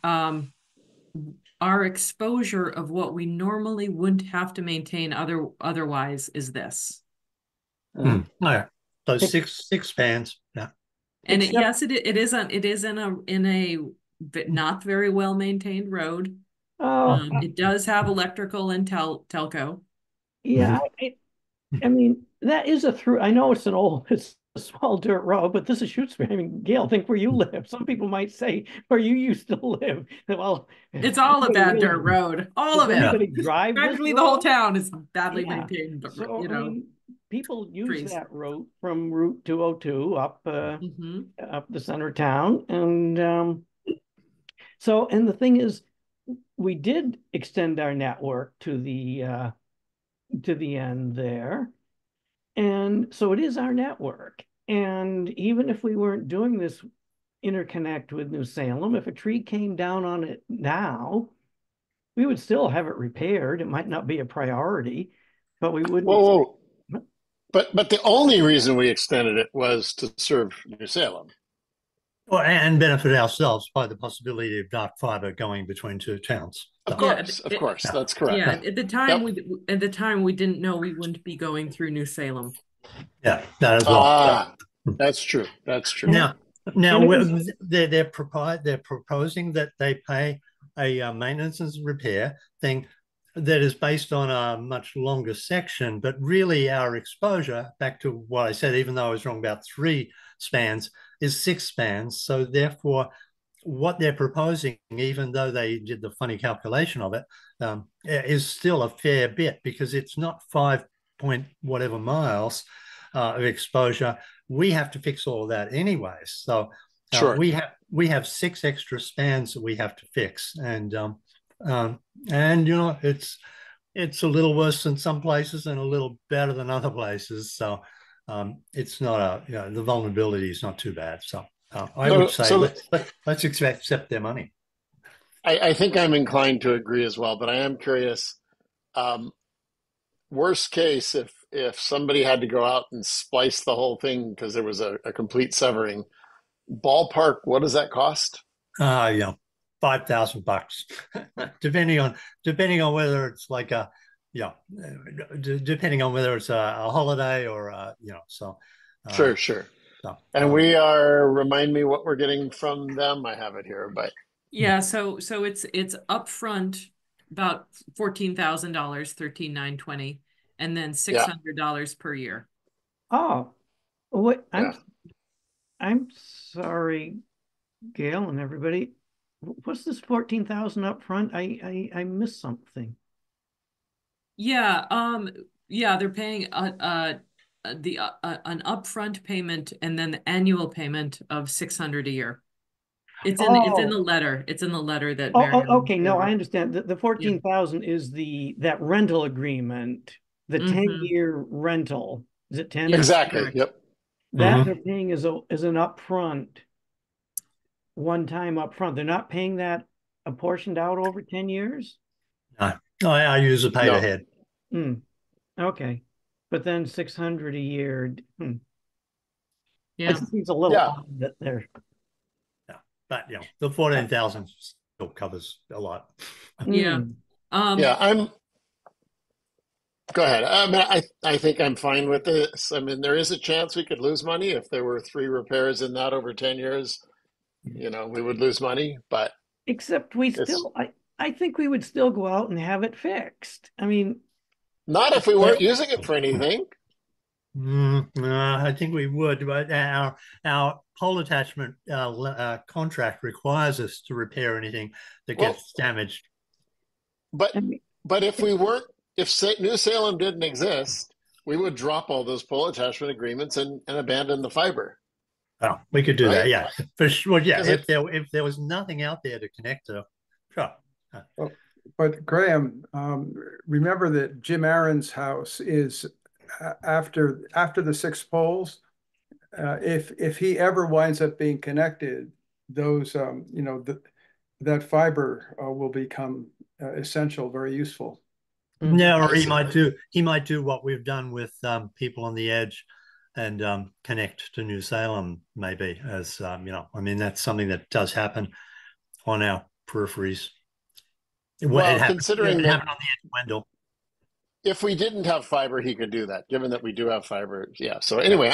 our exposure of what we normally wouldn't have to maintain otherwise is this. Oh, yeah. So six spans. Yeah. And Except, yes, it is in a not very well maintained road. oh, It does have electrical and telco. yeah, I mean, that is a through. I know it's a small dirt road, but this is Shutesbury. I mean, Gail, think where you live. Some people might say where you used to live. Well, It's all a anybody bad really, dirt road. All does of it. anybody drive this Practically the whole road? town is badly Yeah. maintained, but So, I mean, people use trees. that route from Route 202 up Mm-hmm. up the center of town. And so, and the thing is, we did extend our network to the end there. And so it is our network. And even if we weren't doing this interconnect with New Salem, if a tree came down on it now, we would still have it repaired. It might not be a priority, but we wouldn't. Whoa, whoa. But the only reason we extended it was to serve New Salem. Well, and benefit ourselves by the possibility of dark fiber going between 2 towns. Of So, course, of course, yeah. that's correct. Yeah, at the time we didn't know we wouldn't be going through New Salem. Yeah, that as well. Ah, that's true. That's true. Now, was, they're proposing that they pay a maintenance and repair thing that is based on a much longer section, but really our exposure, back to what I said, even though I was wrong about 3 spans, is 6 spans. So therefore, what they're proposing, even though they did the funny calculation of it, is still a fair bit because it's not 5 point whatever miles of exposure. We have to fix all of that anyways. So Sure. we have 6 extra spans that we have to fix, and it's a little worse in some places and a little better than other places. So it's not the vulnerability is not too bad. So I would say let's accept their money. I think I'm inclined to agree as well, but I am curious. Worst case, if somebody had to go out and splice the whole thing because there was a complete severing, ballpark, what does that cost? Yeah. $5,000, depending on whether it's like a, depending on whether it's a holiday or so. Sure, sure. So, And we are, remind me what we're getting from them. I have it here, but Yeah, so it's upfront about $14,000, 13,920, and then yeah, $600 per year. Oh, what? yeah. I'm sorry, Gail and everybody. What's this 14,000 up front? I missed something. Yeah, they're paying an upfront payment and then the annual payment of 600 a year. It's in the letter. It's in the letter that Marianne. Okay. No, I understand. The 14,000 is that rental agreement, the 10-year rental. Is it 10? Yes, Exactly. correct. Yep. That they're paying as an upfront, one-time upfront. They're not paying that apportioned out over 10 years? No, I use a paid ahead. Okay. But then 600 a year. Yeah. It seems a little odd that they're. Yeah. But the 14,000 still covers a lot. Yeah. Yeah, go ahead. I mean, I think I'm fine with this. I mean, there is a chance we could lose money if there were 3 repairs in that over 10 years. We would lose money, but except I think we would still go out and have it fixed. I mean, not if we weren't using it for anything. I think we would, but our pole attachment contract requires us to repair anything that gets damaged. But if we weren't, if New Salem didn't exist, we would drop all those pole attachment agreements and abandon the fiber. Oh, we could do that, yeah, for sure. Yeah, if there was nothing out there to connect to, sure. But Graham, remember that Jim Aaron's house is after the 6 poles. If he ever winds up being connected, those that fiber will become essential, very useful. No, or he might do what we've done with people on the edge and connect to New Salem, maybe, as I mean, that's something that does happen on our peripheries. Well, considering that on the edge of Wendell. If we didn't have fiber, he could do that. Given that we do have fiber, yeah. So anyway,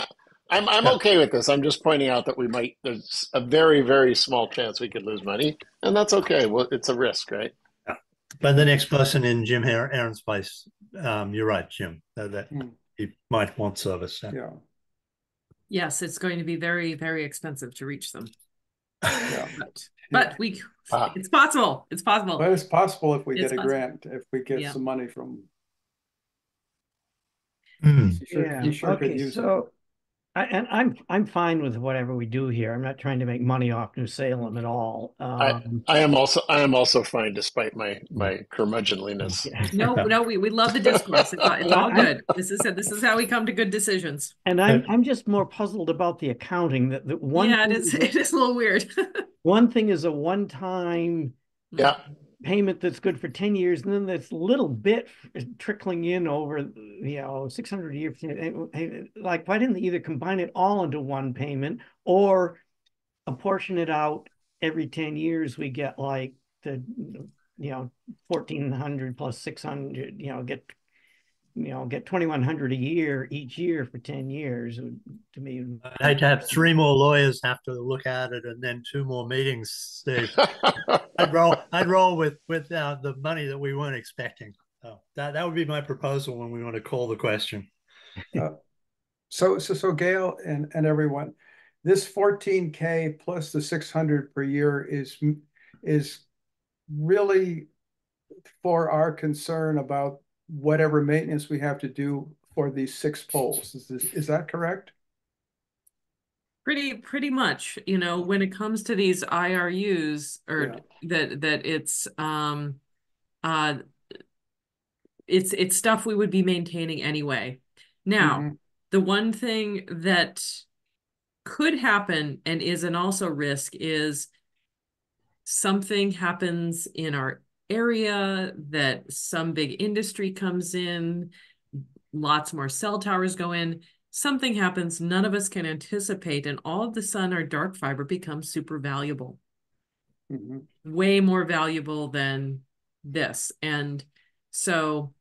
I'm okay with this. I'm just pointing out that there's a very, very small chance we could lose money, and that's okay. Well, it's a risk, right? Yeah. But the next person in Jim Aaron's place, you're right, Jim, that he might want service. Yeah. Yes, it's going to be very, very expensive to reach them. Yeah. But it's possible. It's possible. But it's possible if we get a grant, if we get some money from. You sure could use it. I'm fine with whatever we do here. I'm not trying to make money off New Salem at all. I am also fine, despite my curmudgeonliness. No, we love the discourse. It's all good. This is how we come to good decisions. And I'm just more puzzled about the accounting. That one. Yeah, it is a little weird. One thing is a one-time. Yeah. Payment that's good for 10 years, and then this little bit trickling in over 600 a year. Like, why didn't they either combine it all into one payment or apportion it out every 10 years? We get like the 1,400 plus 600, get 2,100 a year each year for 10 years. To me, I'd hate to have 3 more lawyers have to look at it and then 2 more meetings, Steve. I'd roll with the money that we weren't expecting. So that would be my proposal when we want to call the question. So Gail and everyone, this 14K plus the 600 per year is really for our concern about whatever maintenance we have to do for these 6 poles. Is that correct? Pretty much, when it comes to these IRUs, or that it's stuff we would be maintaining anyway. Now, the one thing that could happen and is an also risk is something happens in our area, that some big industry comes in, lots more cell towers go in. Something happens none of us can anticipate, and all of the sudden our dark fiber becomes super valuable. way more valuable than this. And so,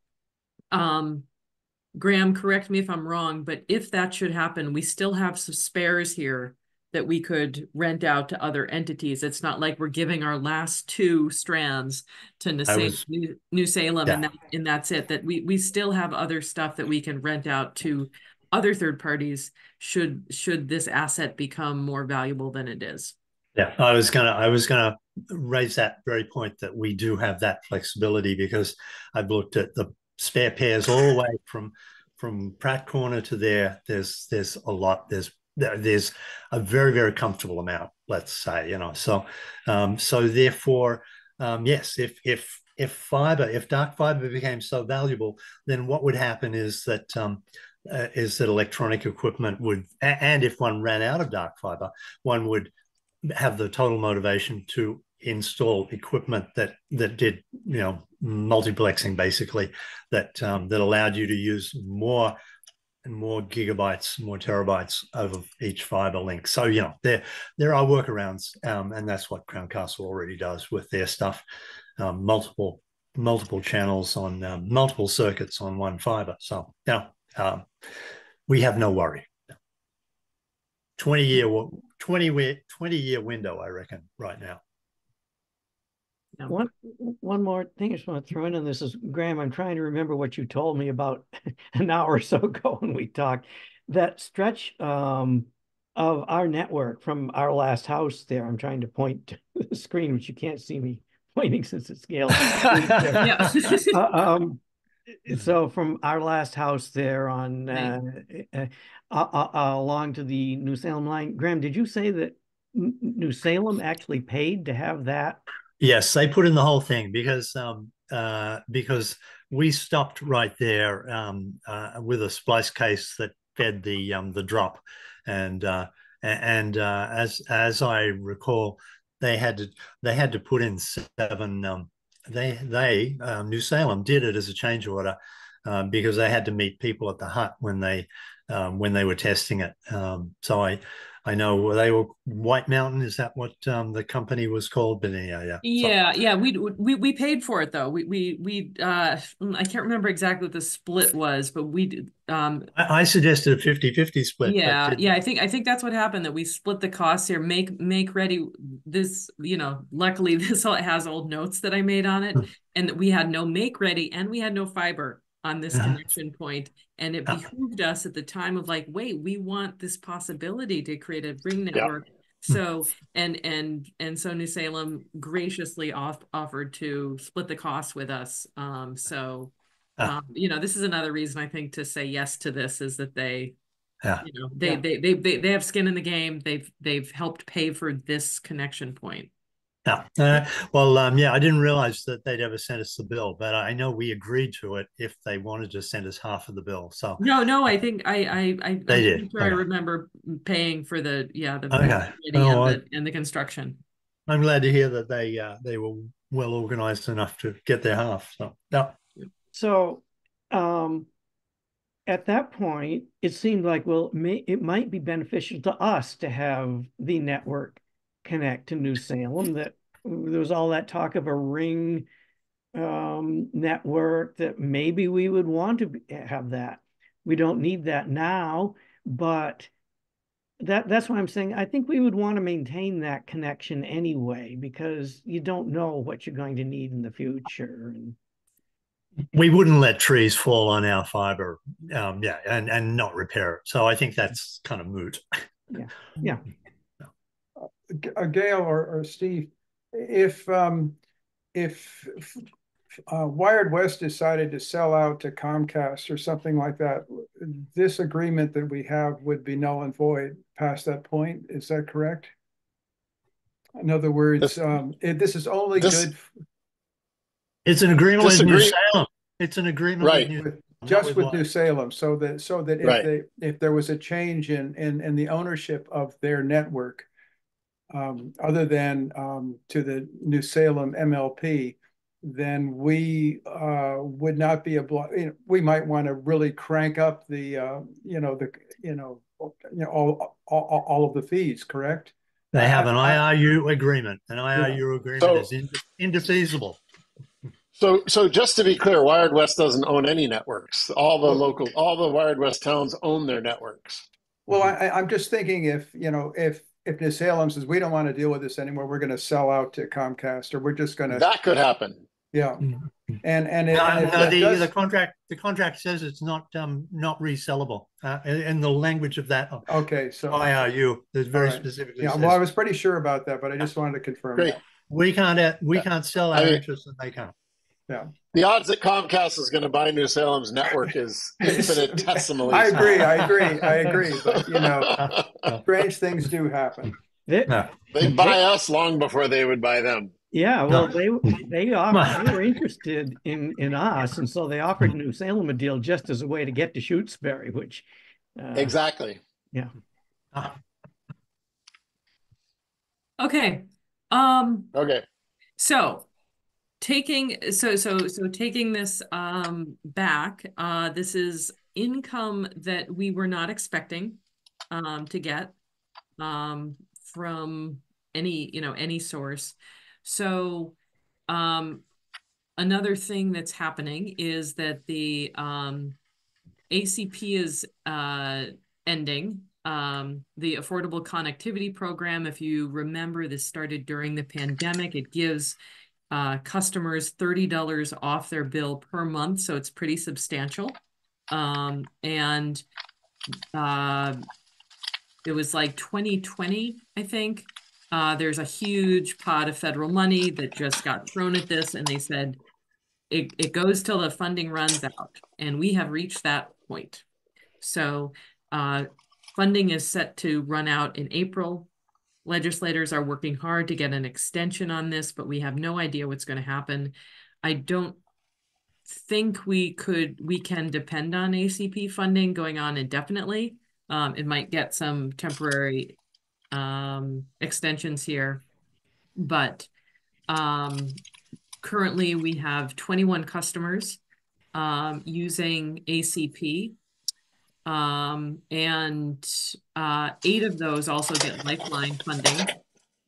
Graham, correct me if I'm wrong, but if that should happen, we still have some spares here that we could rent out to other entities. It's not like we're giving our last two strands to New Salem yeah. and that's it. That we still have other stuff that we can rent out to other third parties should this asset become more valuable than it is. Yeah, I was gonna raise that very point that we do have that flexibility, because I've looked at the spare pairs all the way from Pratt Corner to there. There's a lot. There's a very, very comfortable amount, let's say, so therefore, yes, if dark fiber became so valuable, then what would happen is that electronic equipment would, and if one ran out of dark fiber, one would have the total motivation to install equipment that did multiplexing, basically, that allowed you to use more and more gigabytes, more terabytes over each fiber link. So there are workarounds, and that's what Crown Castle already does with their stuff. Multiple channels on multiple circuits on one fiber. So we have no worry. 20-year window, I reckon, right now. One more thing I just want to throw in on this is, Graham, I'm trying to remember what you told me about an hour or so ago when we talked. That stretch of our network from our last house there, I'm trying to point to the screen, which you can't see me pointing since it's scaled. Yeah. So from our last house there on along to the New Salem line, Graham, did you say that New Salem actually paid to have that? Yes, they put in the whole thing because we stopped right there with a splice case that fed the drop, and as I recall, they had to put in 7. New Salem did it as a change order because they had to meet people at the hut when they were testing it. So I know they were White Mountain. Is that what the company was called? But yeah. We paid for it though. I can't remember exactly what the split was, but we did. I suggested a 50-50 split. Yeah, I think that's what happened, that we split the costs here. Make ready this, luckily this has old notes that I made on it, and that we had no make ready and we had no fiber on this connection point. And it behooved us at the time of like, wait, we want this possibility to create a ring network. So and so New Salem graciously offered to split the cost with us. This is another reason I think to say yes to this, is that they have skin in the game. They've helped pay for this connection point. Yeah. Well, I didn't realize that they'd ever sent us the bill, but I know we agreed to it if they wanted to send us half of the bill. So no, I think I'm did. sure I remember paying for the and the construction. I'm glad to hear that they were well organized enough to get their half. So So, at that point, it seemed like, well, it might be beneficial to us to have the network connect to New Salem. That there was all that talk of a ring network, that maybe we would want to have that. We don't need that now, but that's why I'm saying I think we would want to maintain that connection anyway, because you don't know what you're going to need in the future. And we wouldn't let trees fall on our fiber, and not repair it. So I think that's kind of moot. Yeah. Gail or Steve, if Wired West decided to sell out to Comcast or something like that, this agreement that we have would be null and void past that point. Is that correct? In other words, this is only good. It's an agreement with New Salem. It's an agreement with New Salem, so that if there was a change in the ownership of their network, other than to the New Salem MLP, then we would not be we might want to really crank up the all of the fees, correct? They have an I- IRU agreement. An IRU agreement So- is indefeasible. So just to be clear, Wired West doesn't own any networks. All the Wired West towns own their networks. Well, I'm just thinking if New Salem says we don't want to deal with this anymore, we're going to sell out to Comcast, or we're just going to, That could happen. yeah. Mhm. And No, if that does, the contract says it's not resellable. In the language of that okay, so IRU, there's very all right. specifically Yeah, says well, I was pretty sure about that, but I just wanted to confirm Great. that. we can't sell I our mean- interests and they can't. Yeah. The odds that Comcast is going to buy New Salem's network is infinitesimally I agree, small. I agree, but strange things do happen. No. They'd buy us long before they would buy them. Yeah, well, No. they were interested in us, and so they offered New Salem a deal just as a way to get to Shutesbury, which Exactly. yeah. Ah, Okay. Okay. So taking this back, this is income that we were not expecting to get from any source. So another thing that's happening is that the ACP is ending. The Affordable Connectivity Program, if you remember, this started during the pandemic. It gives customers $30 off their bill per month, so it's pretty substantial. And it was like 2020, I think. There's a huge pot of federal money that just got thrown at this, and they said it goes till the funding runs out, and we have reached that point. So funding is set to run out in April. Legislators are working hard to get an extension on this, but we have no idea what's going to happen. I don't think we can depend on ACP funding going on indefinitely. It might get some temporary extensions here, but currently we have 21 customers using ACP. And 8 of those also get Lifeline funding.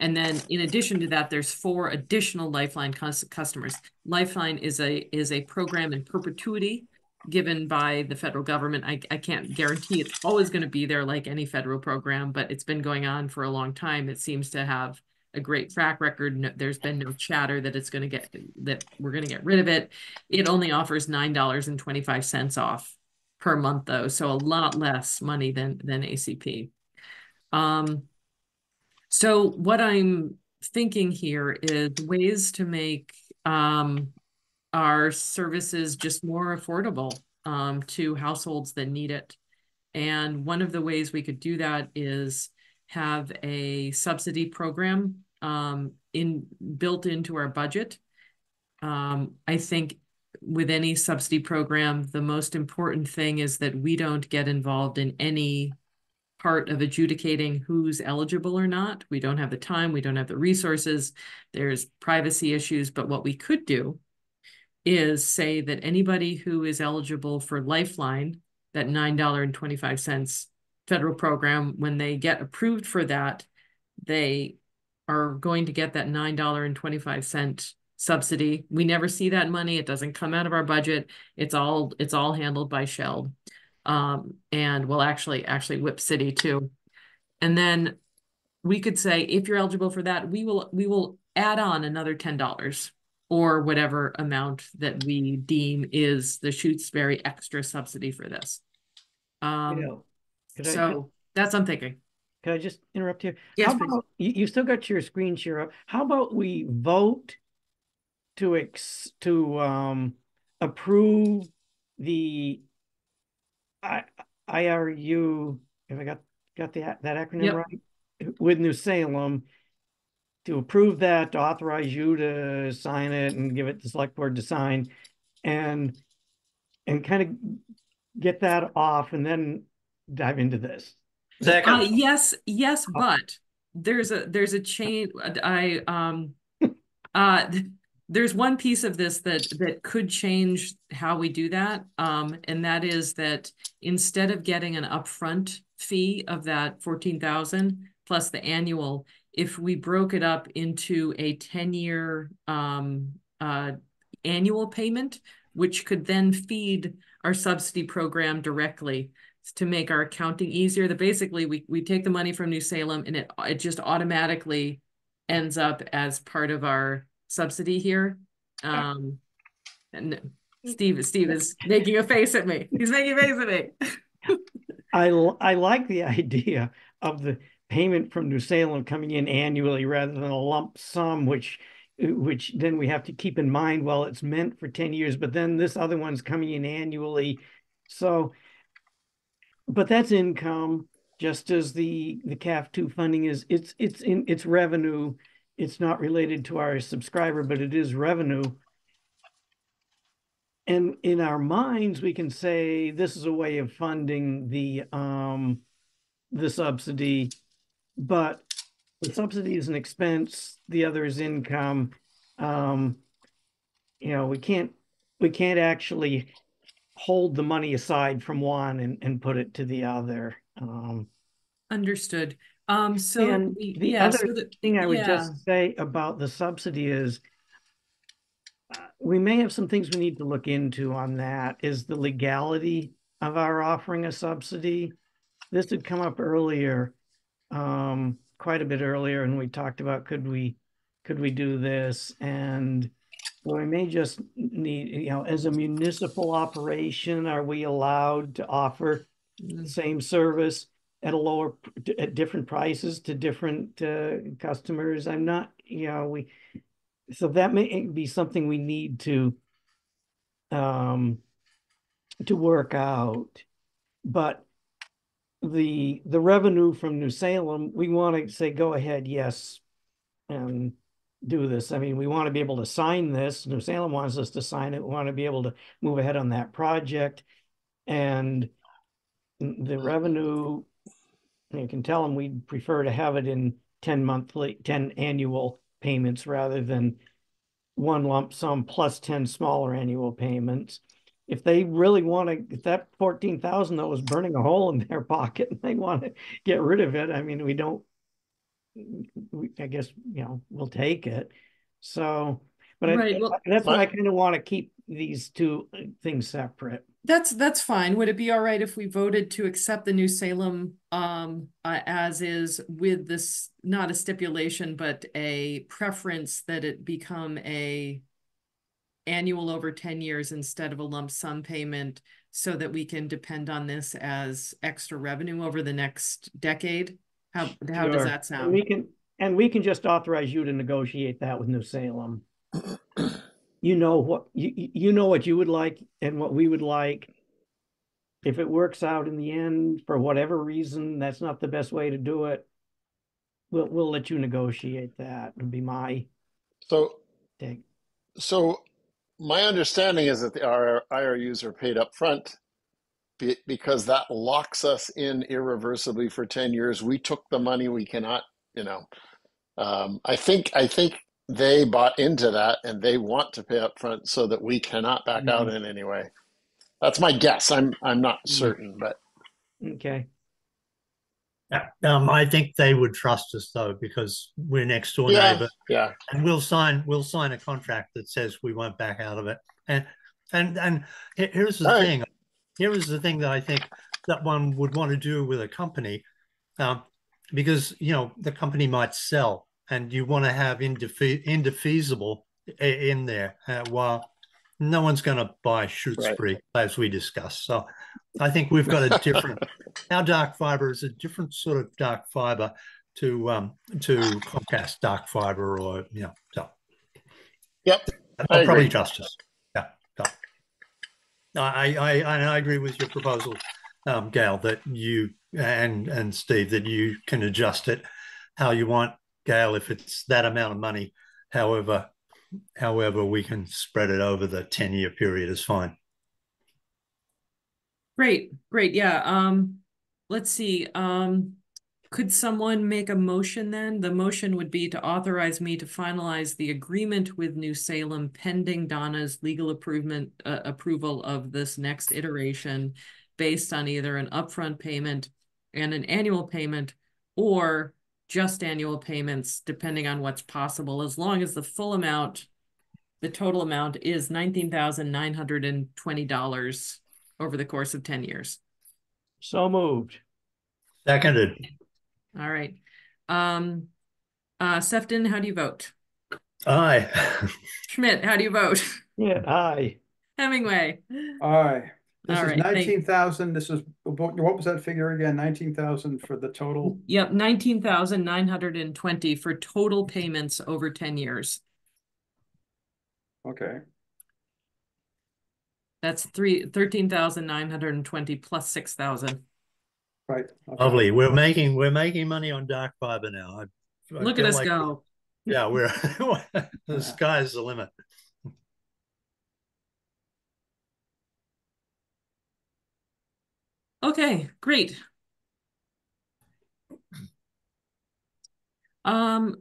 And then in addition to that, there's 4 additional Lifeline customers. Lifeline is a program in perpetuity given by the federal government. I can't guarantee it's always going to be there like any federal program, but it's been going on for a long time. It seems to have a great track record. No, there's been no chatter that we're going to get rid of it. It only offers $9.25 off per month though, so a lot less money than ACP. So what I'm thinking here is ways to make our services just more affordable to households that need it. And one of the ways we could do that is have a subsidy program built into our budget. I think with any subsidy program, the most important thing is that we don't get involved in any part of adjudicating who's eligible or not. We don't have the time, we don't have the resources, there's privacy issues, but what we could do is say that anybody who is eligible for Lifeline, that $9.25 federal program, when they get approved for that, they are going to get that $9.25 subsidy. We never see that money. It doesn't come out of our budget. It's all handled by Shell. And we'll actually Whip City too. And then we could say, if you're eligible for that, we will add on another $10 or whatever amount that we deem is the Shutesbury extra subsidy for this. So that's what I'm thinking. Can I just interrupt here? Yes, How about you still got your screen share up? How about we vote to approve the IRU, if I got that acronym right, with New Salem, to approve that, to authorize you to sign it and give it to the select board to sign, and kind of get that off, and then dive into this. Yes, but there's a chain. There's one piece of this that could change how we do that, and that is that instead of getting an upfront fee of that $14,000 plus the annual, if we broke it up into a 10-year annual payment, which could then feed our subsidy program directly to make our accounting easier. That basically we take the money from New Salem and it just automatically ends up as part of our subsidy here. And Steve is making a face at me. He's making a face at me. I like the idea of the payment from New Salem coming in annually rather than a lump sum, which then we have to keep in mind, well, it's meant for 10 years, but then this other one's coming in annually. So, but that's income, just as the CAF2 funding is, it's revenue. It's not related to our subscriber, but it is revenue. And in our minds, we can say this is a way of funding the subsidy, but the subsidy is an expense, the other is income. You know, we can't actually hold the money aside from one and put it to the other. Understood. And the other thing I would just say about the subsidy is we may have some things we need to look into on that, is the legality of our offering a subsidy. This had come up earlier, quite a bit earlier, and we talked about could we do this, and we may just need, you know, as a municipal operation, are we allowed to offer the same service at different prices to different customers? I'm not, you know, so that may be something we need to work out. But the revenue from New Salem, we want to say, go ahead, yes, and do this. I mean, we want to be able to sign this. New Salem wants us to sign it. We want to be able to move ahead on that project. And the revenue, you can tell them we'd prefer to have it in 10 annual payments rather than one lump sum plus 10 smaller annual payments. If they really want to, if that 14,000 that was burning a hole in their pocket and they want to get rid of it, I mean, I guess, you know, we'll take it. So, but right. That's why I kind of want to keep these two things separate. That's fine. Would it be all right if we voted to accept the New Salem as is, with this, not a stipulation, but a preference that it become a annual over 10 years instead of a lump sum payment, so that we can depend on this as extra revenue over the next decade? How Sure. Does that sound? And we can just authorize you to negotiate that with New Salem. You know what you would like and what we would like. If it works out in the end, for whatever reason, that's not the best way to do it, we'll let you negotiate that. Would be my take. So my understanding is that our IRUs are paid up front because that locks us in irreversibly for 10 years. We took the money. We cannot, you know, I think they bought into that and they want to pay up front so that we cannot back out in any way. That's my guess. I'm not certain, but okay. Yeah, I think they would trust us though, because we're next door neighbor. Yeah, and we'll sign a contract that says we won't back out of it. And here's the thing. Here is the thing that I think that one would want to do with a company, because, you know, the company might sell, and you want to have indefeasible in there, while no one's going to buy Shutesbury, as we discussed. So I think we've got a different, our dark fiber is a different sort of dark fiber to Comcast dark fiber, or, you know, so. Yep. I'll probably trust us. Yeah. So. I agree with your proposal, Gail, that you and Steve, that you can adjust it how you want. Gail, if it's that amount of money, however we can spread it over the 10-year period is fine. Great. Yeah. Let's see. Could someone make a motion then? The motion would be to authorize me to finalize the agreement with New Salem pending Donna's legal approval of this next iteration, based on either an upfront payment and an annual payment, or just annual payments, depending on what's possible, as long as the full amount, the total amount is $19,920 over the course of 10 years. So moved. Seconded. All right. Sefton, how do you vote? Aye. Schmidt, how do you vote? Yeah, aye. Hemingway. Aye. This All is right, 19,000. This is, what was that figure again? 19,000 for the total? Yep, 19,920 for total payments over 10 years. Okay. That's 13,920 plus 6,000. Right. Okay. Lovely. We're making money on dark fiber now. I Look at feel us like, go. yeah, we're the sky's the limit. Okay, great. Oh,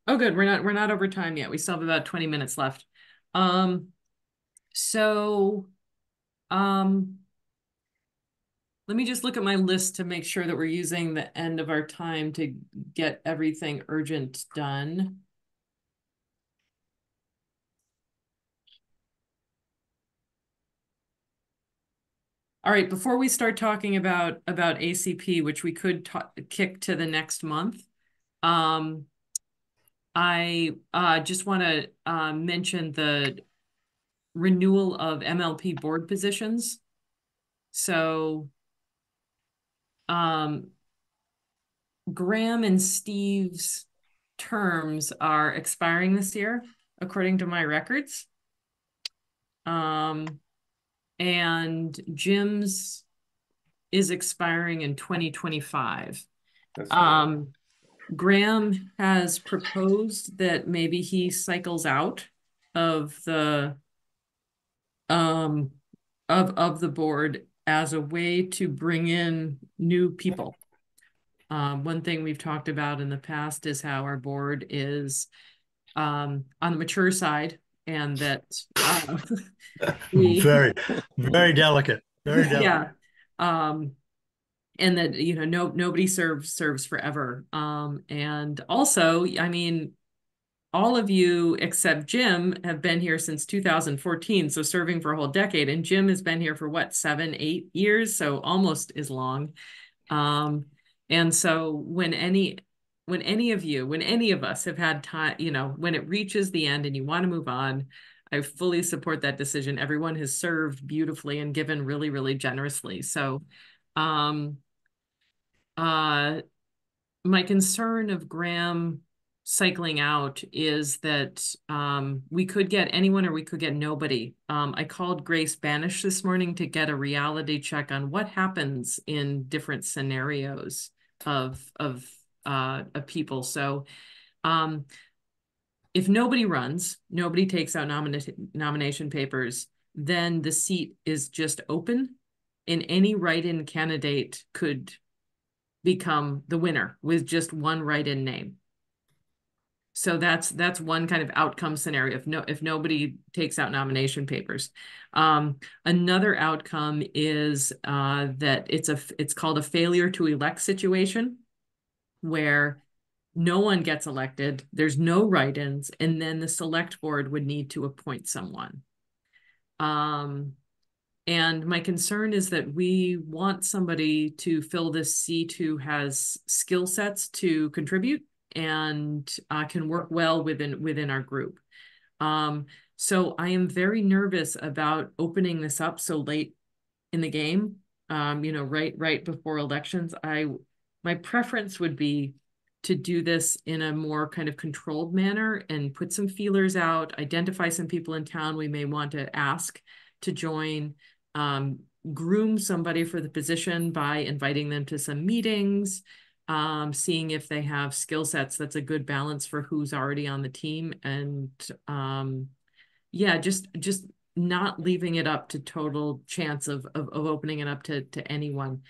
good. We're not over time yet. We still have about 20 minutes left. So, let me just look at my list to make sure that we're using the end of our time to get everything urgent done. All right, before we start talking about ACP, which we could kick to the next month, I just want to mention the renewal of MLP board positions. So Graham and Steve's terms are expiring this year, according to my records. And Jim's is expiring in 2025. That's correct. Graham has proposed that maybe he cycles out of the board as a way to bring in new people. One thing we've talked about in the past is how our board is on the mature side, and that Very, very delicate. Very delicate. Yeah. And that, you know, nobody serves forever. And also, I mean, all of you except Jim have been here since 2014, so serving for a whole decade. And Jim has been here for what, 7, 8 years, so almost as long. And so when any of us have had time, you know, when it reaches the end and you want to move on, I fully support that decision. Everyone has served beautifully and given really, really generously. So, my concern of Graham cycling out is that we could get anyone or we could get nobody. I called Grace Banish this morning to get a reality check on what happens in different scenarios of people. So if nobody runs, nobody takes out nomination papers, then the seat is just open, and any write-in candidate could become the winner with just one write-in name. So that's one kind of outcome scenario if nobody takes out nomination papers. Another outcome is that it's called a failure to elect situation, where no one gets elected, there's no write-ins, and then the select board would need to appoint someone. And my concern is that we want somebody to fill this seat who has skill sets to contribute and can work well within our group. So I am very nervous about opening this up so late in the game, you know, right before elections. My preference would be to do this in a more kind of controlled manner and put some feelers out, identify some people in town we may want to ask to join, groom somebody for the position by inviting them to some meetings, seeing if they have skill sets that's a good balance for who's already on the team, and yeah, just not leaving it up to total chance of opening it up to anyone.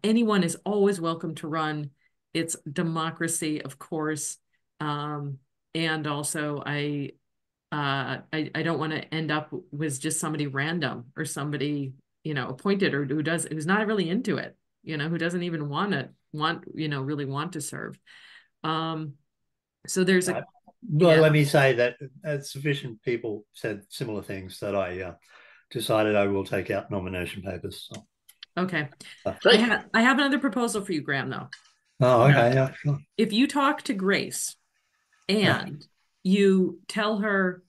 Anyone is always welcome to run. It's democracy, of course. And also I don't want to end up with just somebody random or somebody, you know, appointed or who's not really into it. who doesn't even really want to serve. So there's a, Well, let me say that sufficient people said similar things that I decided I will take out nomination papers. So. Okay. Great. I have another proposal for you, Graham, though. Oh, okay, yeah, sure. If you talk to Grace and you tell her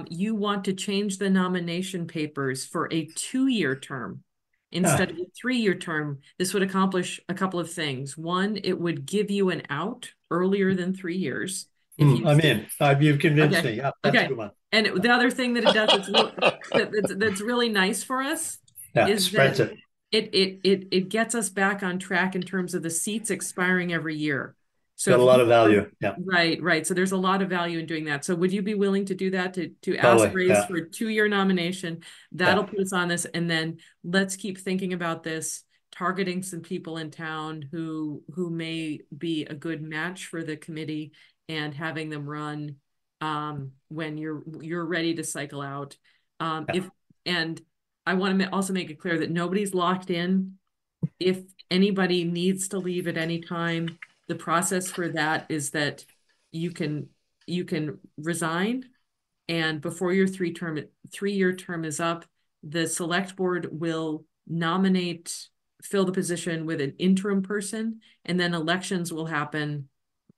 you want to change the nomination papers for a 2-year term instead of a 3-year term, this would accomplish a couple of things. One, it would give you an out earlier than 3 years. I'm in. You've convinced me. That's a good one. And the other thing that it does that's really nice for us is spreads that it gets us back on track in terms of the seats expiring every year. So got a lot of value. Yeah. Right. So there's a lot of value in doing that. So would you be willing to do that, to Totally, ask Grace for a 2-year nomination? That'll put us on this, and then let's keep thinking about this, targeting some people in town who may be a good match for the committee, and having them run when you're ready to cycle out. And I want to also make it clear that nobody's locked in. If anybody needs to leave at any time, the process for that is that you can resign, and before your 3-year term is up, the select board will fill the position with an interim person, and then elections will happen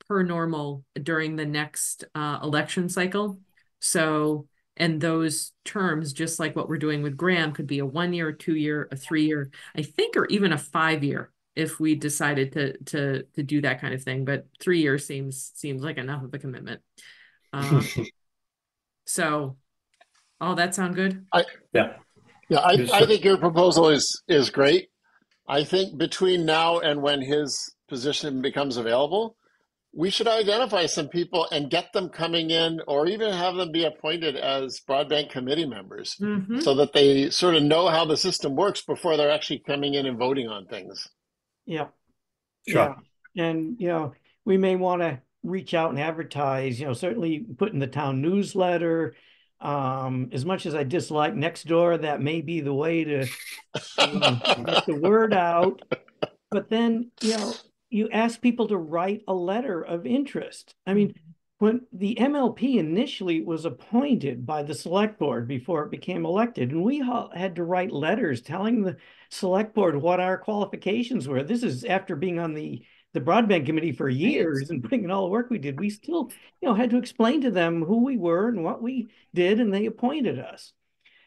per normal during the next election cycle. So, and those terms, just like what we're doing with Graham, could be a 1-year, a 2-year, a 3-year, I think, or even a 5-year if we decided to do that kind of thing. But 3 years seems like enough of a commitment. So, all that sound good? I think your proposal is great. I think between now and when his position becomes available, we should identify some people and get them coming in, or even have them be appointed as broadband committee members, so that they sort of know how the system works before they're actually coming in and voting on things. Yeah. Sure. Yeah. And, we may want to reach out and advertise, certainly put in the town newsletter. As much as I dislike Nextdoor, that may be the way to get the word out. But then, you ask people to write a letter of interest. I mean, when the MLP initially was appointed by the select board before it became elected, and we all had to write letters telling the select board what our qualifications were. This is after being on the broadband committee for years and putting in all the work we did. We still, had to explain to them who we were and what we did, and they appointed us.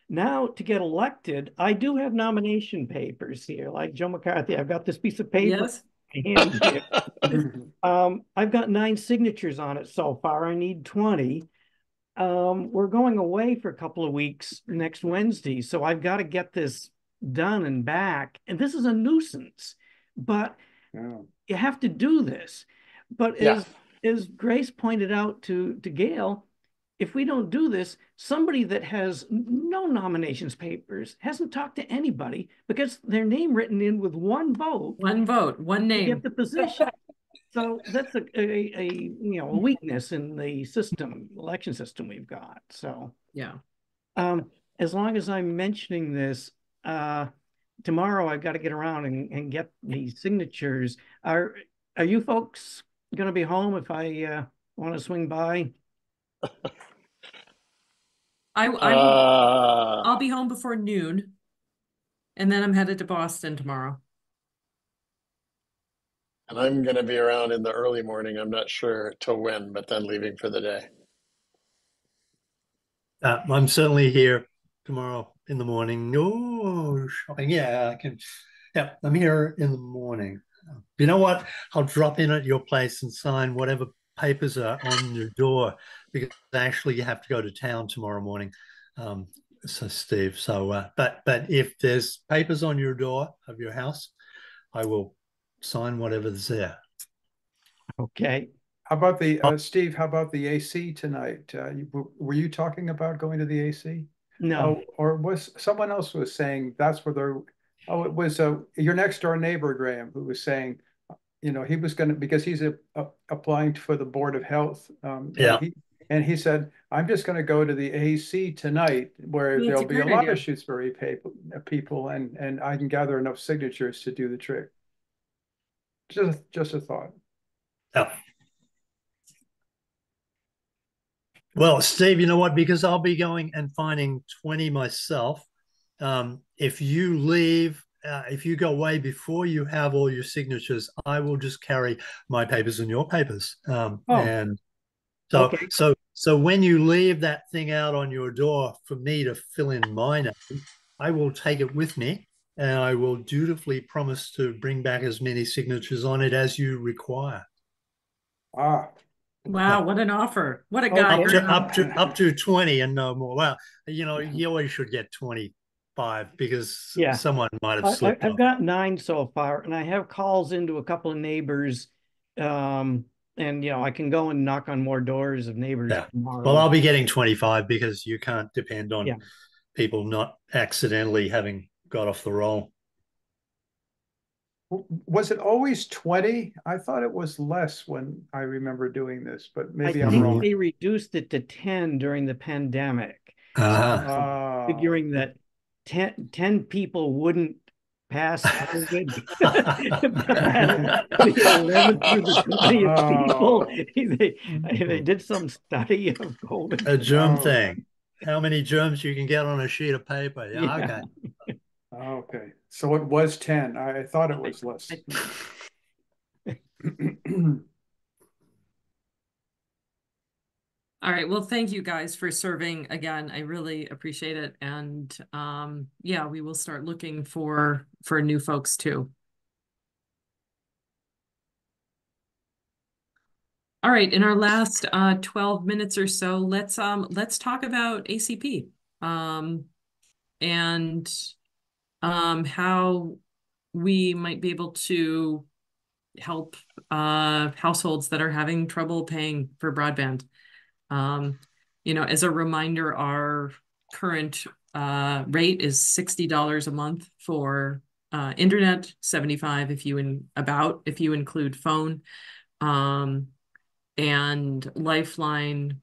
Now, to get elected, I do have nomination papers here, like Joe McCarthy. I've got this piece of paper. Yes. I've got 9 signatures on it so far. I need 20. We're going away for a couple of weeks next Wednesday, so I've got to get this done and back. And this is a nuisance, but you have to do this. But as Grace pointed out to Gail, if we don't do this, somebody that has no nominations papers, hasn't talked to anybody, because their name written in with one vote, one name, get the position. So that's a weakness in the election system we've got. So yeah. As long as I'm mentioning this, tomorrow I've got to get around and get the signatures. Are you folks going to be home if I want to swing by? I'll be home before noon, and then I'm headed to Boston tomorrow. And I'm going to be around in the early morning. I'm not sure till when, but then leaving for the day. I'm certainly here tomorrow in the morning. No shopping. Yeah, I can. Yeah, I'm here in the morning. You know what? I'll drop in at your place and sign whatever papers are on your door, because actually you have to go to town tomorrow morning. So Steve, but if there's papers on your door of your house, I will sign whatever's there. Okay. How about Steve, how about the AC tonight? Were you talking about going to the AC? No. Or was someone else was saying that's where it was your next door neighbor, Graham, who was saying, he was going to, because he's applying for the Board of Health. And he said, I'm just going to go to the AC tonight where That's there'll a be a great lot idea. of Shutesbury people and I can gather enough signatures to do the trick. Just a thought. Yeah. Well, Steve, you know what? Because I'll be going and finding 20 myself. If you leave, if you go away before you have all your signatures, I will just carry my papers and your papers. Oh, And so, okay. so when you leave that thing out on your door for me to fill in my name, I will take it with me, and I will dutifully promise to bring back as many signatures on it as you require. Ah, Wow, what an offer. What a guy. Okay. Great offer. Up to 20 and no more. Well, you know, you always should get 25 because Yeah. someone might have slipped I've up. got 9 so far, and I have calls into a couple of neighbors. Um, and I can go and knock on more doors of neighbors Yeah. Well, tomorrow. I'll be getting 25 because you can't depend on Yeah. people not accidentally having got off the roll. was it always 20? I thought it was less when I remember doing this, but I maybe I'm think wrong. they reduced it to 10 during the pandemic. So Uh-huh. figuring that 10 people wouldn't pass COVID. But by the 11th through the 20th people, Oh, they did some study of COVID. A germ oh, thing. How many germs you can get on a sheet of paper? Yeah, Yeah. okay. okay. So it was 10. I thought it was less. All right. Well, thank you guys for serving again. I really appreciate it. And yeah, we will start looking for new folks too. All right, in our last 12 minutes or so, let's talk about ACP and how we might be able to help households that are having trouble paying for broadband. As a reminder, our current rate is $60 a month for internet, 75 if you include phone. And Lifeline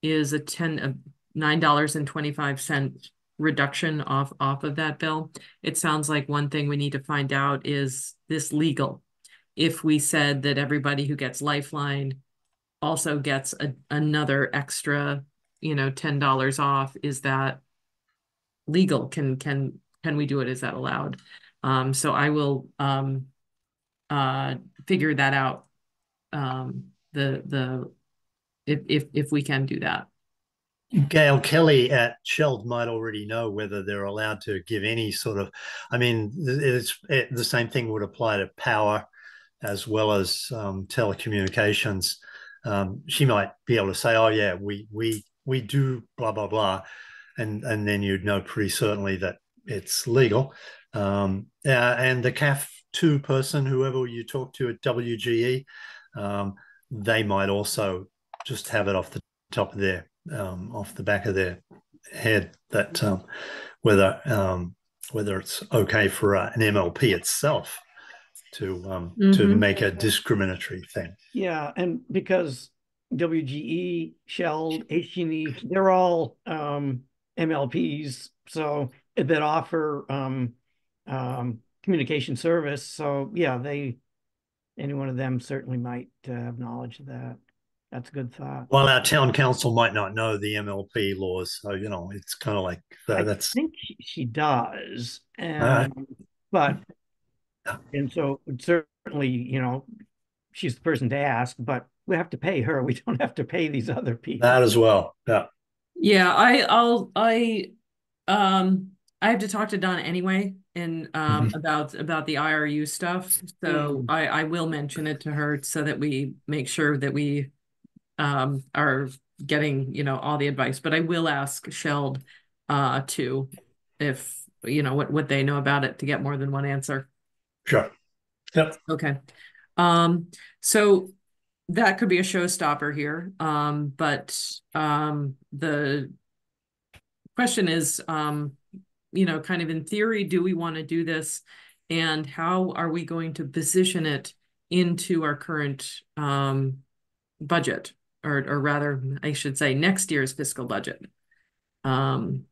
is a $9.25 reduction off of that bill. It sounds like one thing we need to find out is this legal. If we said that everybody who gets Lifeline also gets another extra, $10 off, is that legal? Can we do it? Is that allowed? So I will figure that out. If we can do that. Gail Kelly at Sheld might already know whether they're allowed to give any sort of, I mean, the same thing would apply to power as well as telecommunications. She might be able to say, oh yeah, we do blah, blah, blah. And then you'd know pretty certainly that it's legal. And the CAF 2 person, whoever you talk to at WGE, they might also just have it off the top of their off the back of their head that whether it's okay for an MLP itself to make a discriminatory thing. Yeah, and because WGE, Shell, HG&E, they're all MLPs, so that offer communication service. So yeah, any one of them certainly might have knowledge of that. That's a good thought. While our town council might not know the MLP laws, so it's kind of like that's. I think she does, and but and so certainly she's the person to ask, but we have to pay her. We don't have to pay these other people. That as well. Yeah. Yeah, I have to talk to Donna anyway and about the IRU stuff. So I will mention it to her so that we make sure that we are getting, all the advice. But I will ask Sheld too if what they know about it to get more than one answer. Sure. Yep. Okay. So that could be a showstopper here. But the question is, kind of in theory, do we want to do this? And how are we going to position it into our current budget? or rather, I should say next year's fiscal budget. In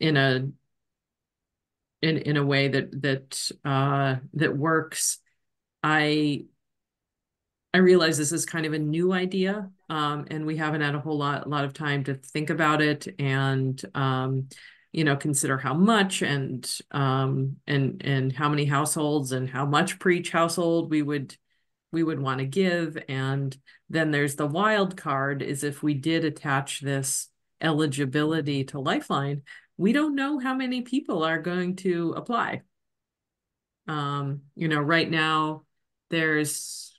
a way that works. I realize this is kind of a new idea, and we haven't had a whole lot of time to think about it and consider how much and how many households and how much per each household we would want to give. And then there's the wild card is if we did attach this eligibility to Lifeline, we don't know how many people are going to apply. Right now there's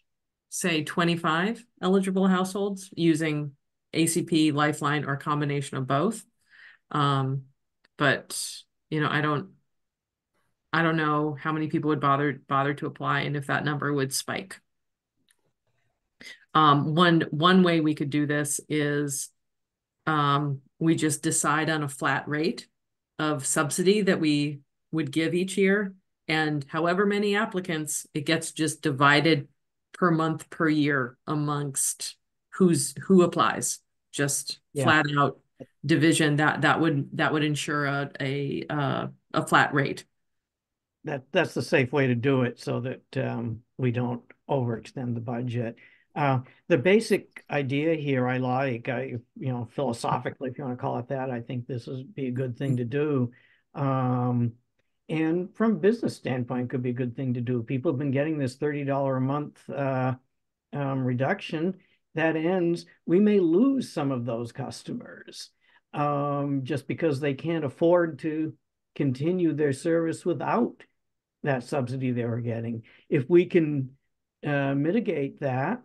say 25 eligible households using ACP, Lifeline, or a combination of both. But I don't know how many people would bother to apply and if that number would spike. One way we could do this is we just decide on a flat rate of subsidy that we would give each year, and however many applicants, it gets just divided per month per year amongst who applies. Just flat out division that would ensure a flat rate. That's the safe way to do it so that we don't overextend the budget. The basic idea here I like, philosophically, if you want to call it that, I think this would be a good thing to do. And from a business standpoint, could be a good thing to do. People have been getting this $30 a month reduction that ends. We may lose some of those customers just because they can't afford to continue their service without that subsidy they were getting. If we can mitigate that,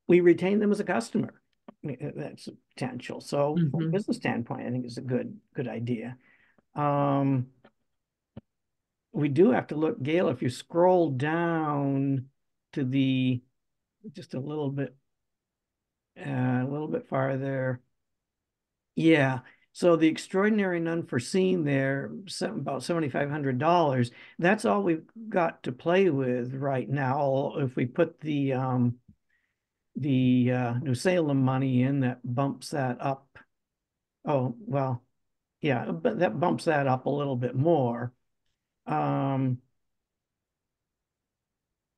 we retain them as a customer. That's potential. So from a business standpoint, I think it's a good idea. We do have to look, Gail, if you scroll down to just a little bit farther. Yeah. So the extraordinary and unforeseen there, about $7,500. That's all we've got to play with right now. If we put the New Salem money in, that bumps that up. Oh, well, yeah, but that bumps that up a little bit more.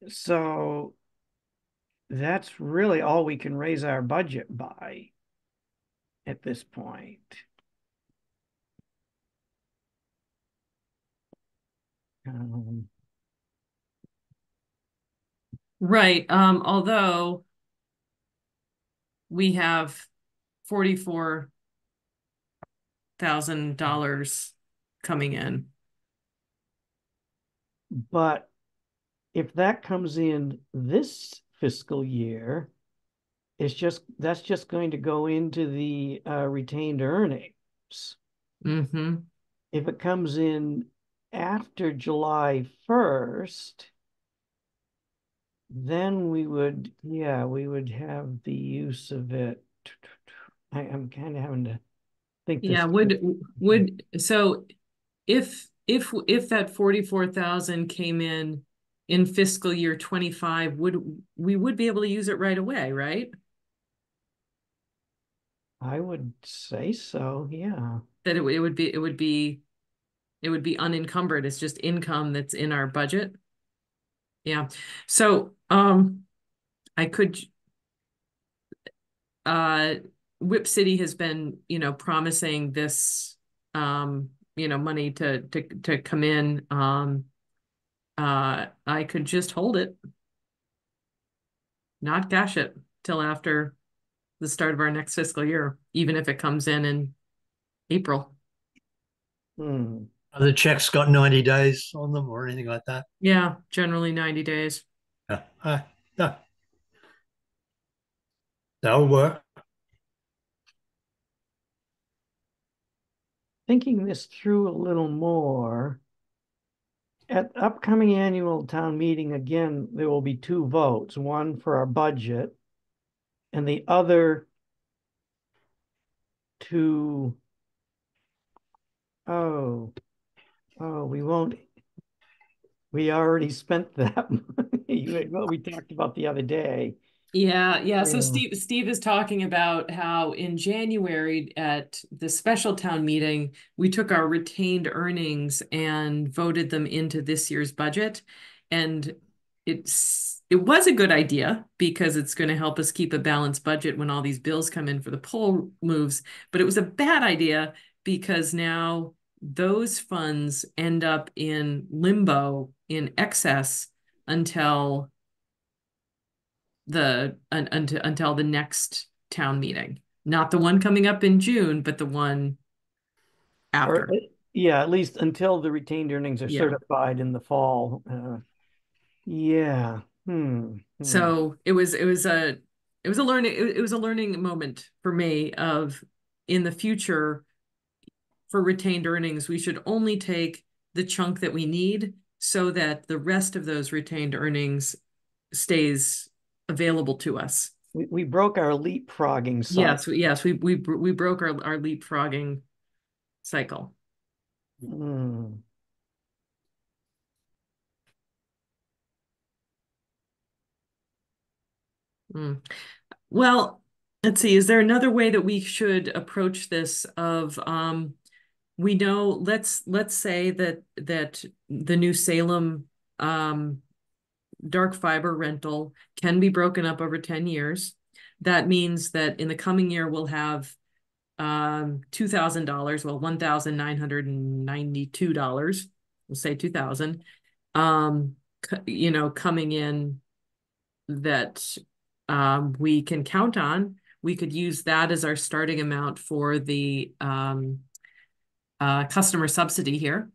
So that's really all we can raise our budget by at this point. Right. Although we have $44,000 coming in. But if that comes in this fiscal year, that's just going to go into the retained earnings. If it comes in after July 1st, then we would have the use of it. I'm kind of having to think this. Yeah, so if that 44,000 came in fiscal year 25, we would be able to use it right away, right? I would say so, yeah. That it would be unencumbered. It's just income that's in our budget. Yeah. So I could Whip City has been, promising this money to come in. I could just hold it, not cash it till after the start of our next fiscal year, even if it comes in April. Are the checks got 90 days on them or anything like that? Yeah, generally 90 days. Yeah. That'll work. Thinking this through a little more, at the upcoming annual town meeting, again, there will be two votes, one for our budget and the other to, we already spent that money. Well, we talked about the other day. Yeah. So Yeah. Steve is talking about how in January at the special town meeting, we took our retained earnings and voted them into this year's budget. And it was a good idea because it's going to help us keep a balanced budget when all these bills come in for the poll moves. But it was a bad idea because now those funds end up in limbo in excess until until the next town meeting. Not the one coming up in June, but the one Or after. yeah, at least until the retained earnings are Yeah. certified in the fall. Yeah. So it was a learning moment for me of in the future for retained earnings, we should only take the chunk that we need so that the rest of those retained earnings stays available to us. We broke our leapfrogging cycle. Yes, we broke our leapfrogging cycle. Hmm. Mm. Well, let's see, is there another way that we should approach this of we know let's say that the New Salem dark fiber rental can be broken up over 10 years. That means that in the coming year we'll have $2,000, well, $1,992, we'll say 2,000, coming in that we can count on. We could use that as our starting amount for the customer subsidy here.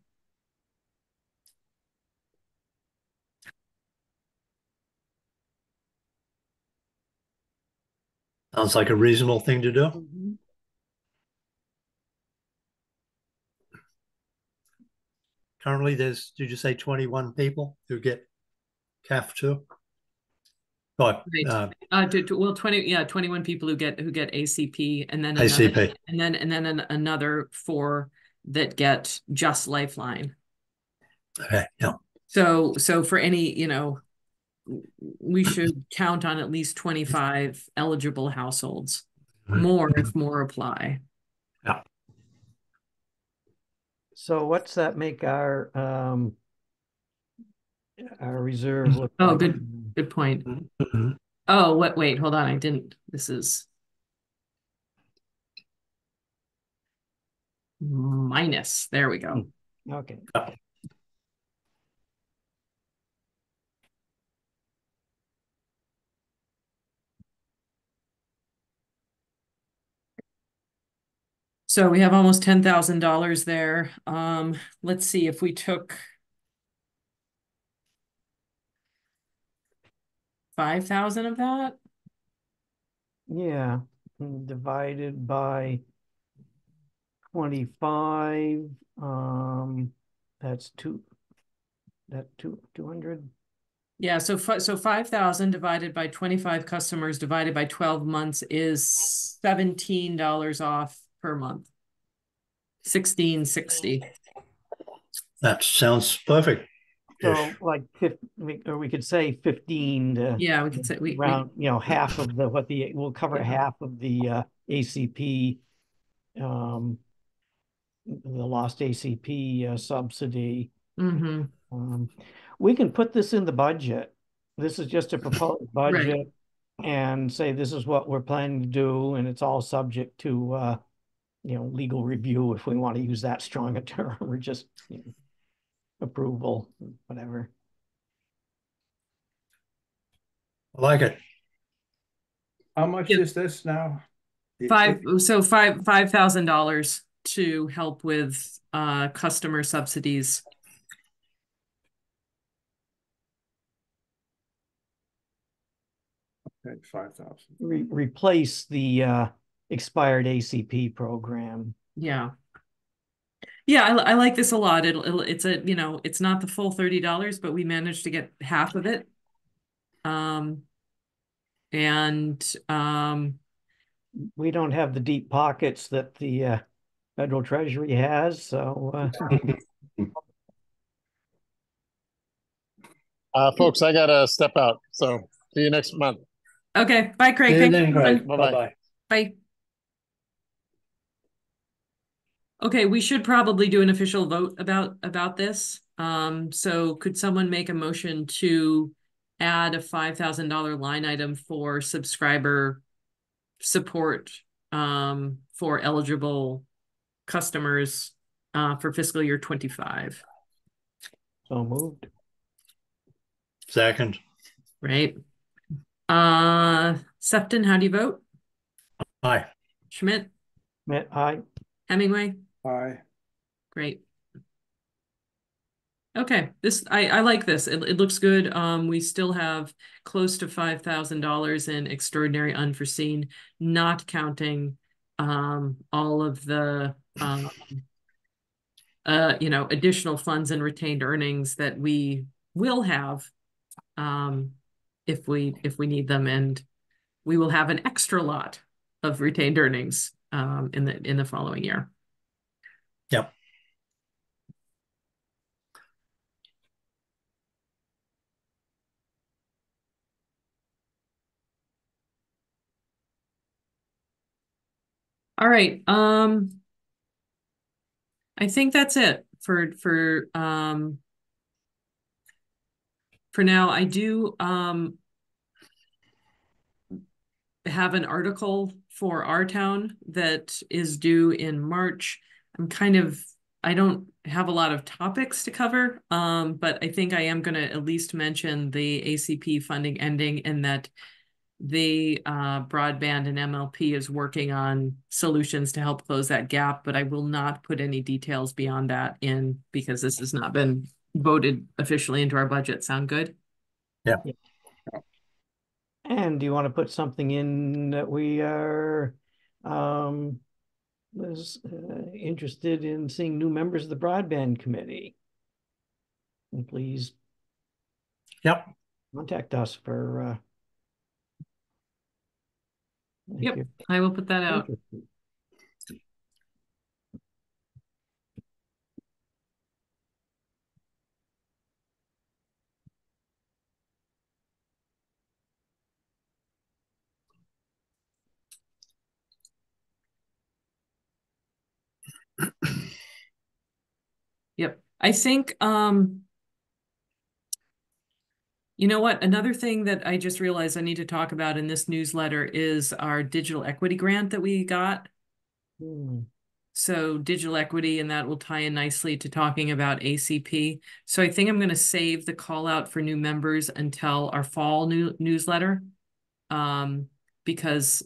Sounds like a reasonable thing to do. Mm-hmm. Currently, did you say 21 people who get CAF too? Right. 21 people who get ACP, and then another, ACP. and then another 4 that get just Lifeline. Okay, yeah. So for any, we should count on at least 25 eligible households, more if more apply. Yeah. So what's that make our reserve look Oh, like? good point. Mm-hmm. Oh, wait, hold on. This is minus. There we go. Okay. So we have almost $10,000 there. Let's see if we took 5,000 of that. Yeah. Divided by 25. That's 200. Yeah, so 5,000 divided by 25 customers divided by 12 months is $17 off per month. 1660. That sounds perfect. So like 50, or we could say 15 to Yeah, we could say around, half of we'll cover half of the ACP, the lost ACP subsidy. We can put this in the budget. This is just a proposed budget, and say this is what we're planning to do, and it's all subject to legal review if we want to use that strong a term, or just approval, whatever. I like it. How much is this now? $5,000 to help with customer subsidies. Okay, 5,000. Replace the expired ACP program. Yeah. Yeah, I like this a lot. It's it's not the full $30, but we managed to get half of it. We don't have the deep pockets that the Federal Treasury has, so folks, I gotta step out. So see you next month. Okay, bye, Craig. See you Thanks, then, everyone. Craig. Bye-bye. Bye-bye. Bye. Okay, we should probably do an official vote about this. So could someone make a motion to add a $5,000 line item for subscriber support for eligible customers for fiscal year 25? So moved. Second. Right. Sefton, how do you vote? Aye. Schmidt, Matt, aye. Hemingway, Aye. great. Okay, I like this. It looks good. We still have close to $5,000 in extraordinary unforeseen, not counting all of the additional funds and retained earnings that we will have if we need them, and we will have an extra lot of retained earnings in the following year. Yep. All right. I think that's it for now. I do have an article for our town that is due in March. I don't have a lot of topics to cover, but I think I am going to at least mention the ACP funding ending, and that the broadband and MLP is working on solutions to help close that gap, but I will not put any details beyond that in, because this has not been voted officially into our budget. Sound good? Yeah. And do you want to put something in that we are interested in seeing new members of the broadband committee? And please Yep. contact us for Yep, I will put that out. Yep. I think you know what? Another thing that I just realized I need to talk about in this newsletter is our digital equity grant that we got. So digital equity, and that will tie in nicely to talking about ACP. So I think I'm going to save the call out for new members until our fall newsletter, because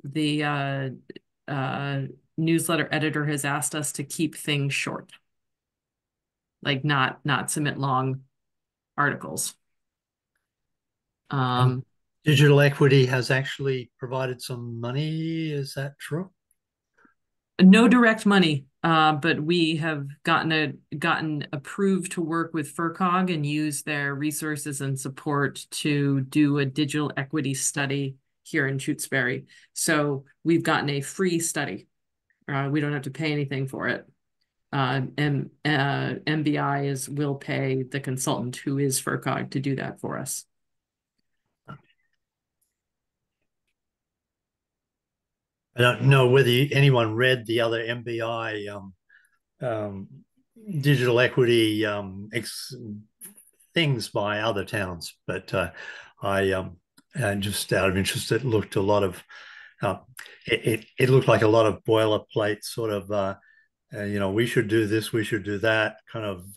the newsletter editor has asked us to keep things short, like not submit long articles. Digital Equity has actually provided some money. Is that true? No direct money, but we have gotten approved to work with FERCog and use their resources and support to do a digital equity study here in Shutesbury. So we've gotten a free study. We don't have to pay anything for it. And MBI will pay the consultant who is FERCog to do that for us. I don't know whether anyone read the other MBI digital equity things by other towns, but I just out of interest, it looked a lot of it looked like a lot of boilerplate sort of we should do this, we should do that kind of,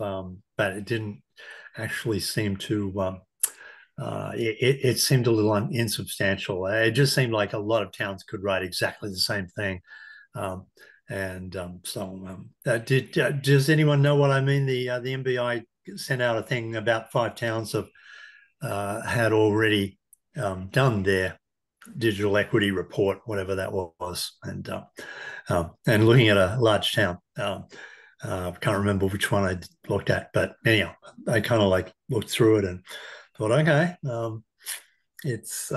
but it didn't actually seem to. It seemed a little insubstantial. It just seemed like a lot of towns could write exactly the same thing. Does anyone know what I mean? The MBI sent out a thing about 5 towns have had already done their digital equity report, whatever that was, and looking at a large town. I can't remember which one I looked at, but anyhow, I kind of like looked through it and thought, okay, it's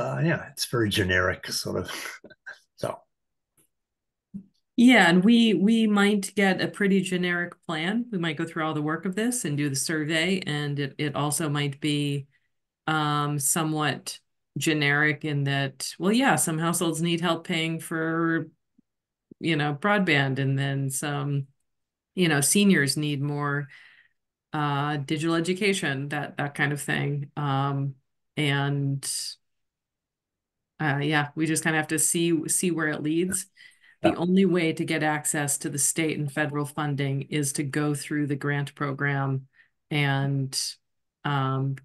very generic, sort of. So yeah, and we might get a pretty generic plan. We might go through all the work of this and do the survey, and it also might be somewhat generic in that, well, yeah, some households need help paying for, broadband, and then some, seniors need more digital education, that kind of thing. And yeah, we just kind of have to see where it leads. The only way to get access to the state and federal funding is to go through the grant program and kind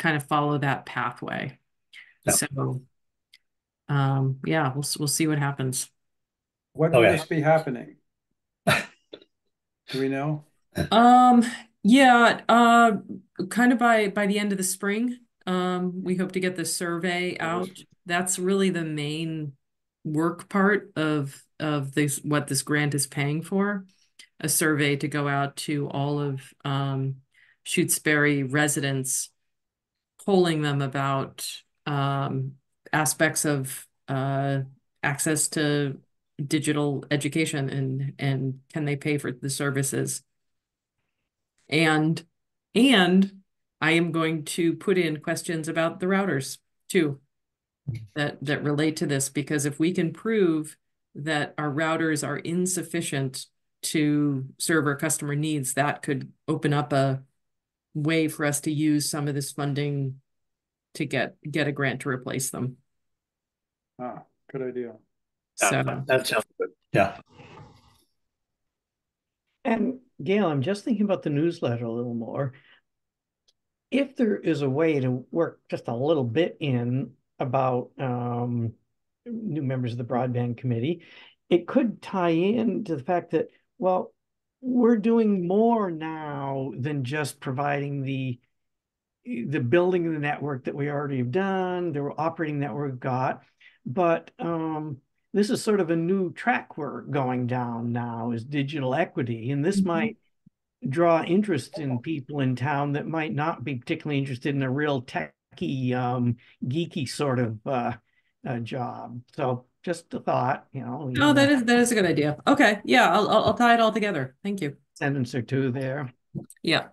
of follow that pathway. Yeah. So yeah, we'll see what happens. When will this be happening? Do we know? Yeah, kind of by the end of the spring. We hope to get the survey out. That's really the main work part of this, what this grant is paying for. A survey to go out to all of Shutesbury residents, polling them about aspects of access to digital education, and can they pay for the services. And I am going to put in questions about the routers too, that relate to this, because if we can prove that our routers are insufficient to serve our customer needs, that could open up a way for us to use some of this funding to get a grant to replace them. Ah, good idea. So that sounds good. Yeah. And Gail, I'm just thinking about the newsletter a little more. If there is a way to work just a little bit in about new members of the broadband committee, it could tie in to the fact that, well, we're doing more now than just providing the building of the network that we already have done, the operating network we've got, but this is sort of a new track we're going down now, is digital equity, and this might draw interest in people in town that might not be particularly interested in a real techy, geeky sort of job. So just a thought, oh, that is a good idea. Okay, yeah, I'll tie it all together. Thank you. Sentence or two there. Yeah.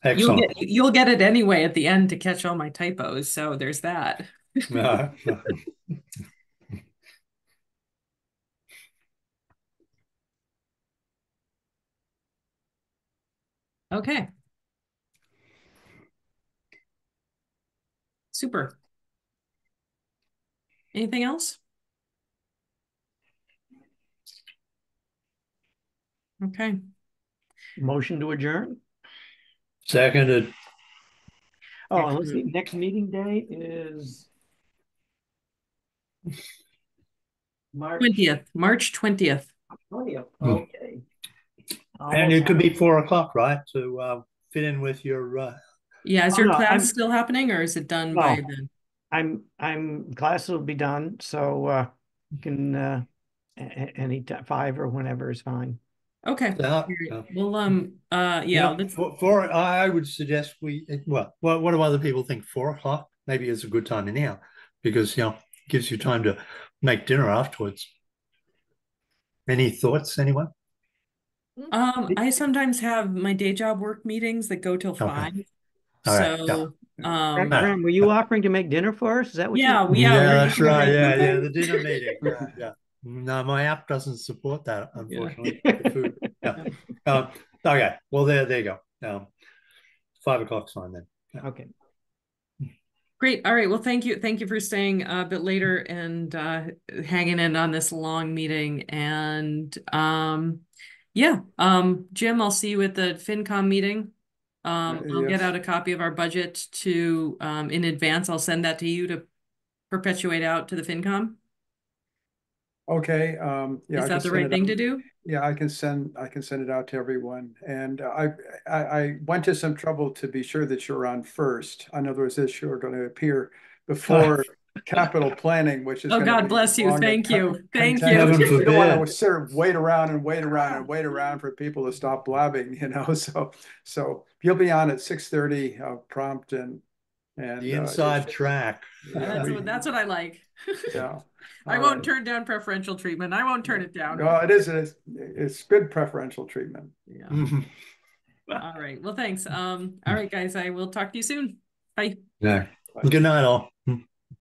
Excellent. You'll get it anyway at the end to catch all my typos, so there's that. Okay. Super. Anything else? Okay. Motion to adjourn. Seconded. Oh, let's see. Next meeting day is March 20th, March 20th. 20th. Okay. And it could be 4 o'clock, right? To fit in with your Yeah, is your class still happening, or is it done by then? I'm class will be done, so you can any 5 or whenever is fine. Okay. Well, yeah. I would suggest what do other people think? 4 o'clock maybe is a good time anyhow, because gives you time to make dinner afterwards. Any thoughts, anyone? I sometimes have my day job work meetings that go till 5. So Graham, were you offering to make dinner for us? Is that what yeah, that's right. Yeah, the dinner meeting. Yeah. No, my app doesn't support that, unfortunately. The food. Yeah. Okay. Well, there you go. 5 o'clock's fine then. Yeah. Okay. Great. All right. Well, thank you for staying a bit later and hanging in on this long meeting. And yeah, Jim, I'll see you at the FinCom meeting. I'll get out a copy of our budget in advance. I'll send that to you to perpetuate out to the FinCom. Okay. Yeah. Is that the right thing to do? Yeah, I can send it out to everyone. And I went to some trouble to be sure that you're on first. In other words, that you're going to appear before capital planning, which is God bless you. Thank you. Thank you. You don't want to sort of wait around for people to stop blabbing, So you'll be on at 6:30 prompt and the inside track. That's what I like. Yeah. I won't turn down preferential treatment. I won't turn it down. No, it's good preferential treatment. Yeah. All right. Well, thanks. All right, guys, I will talk to you soon. Bye. Yeah. Good night, all.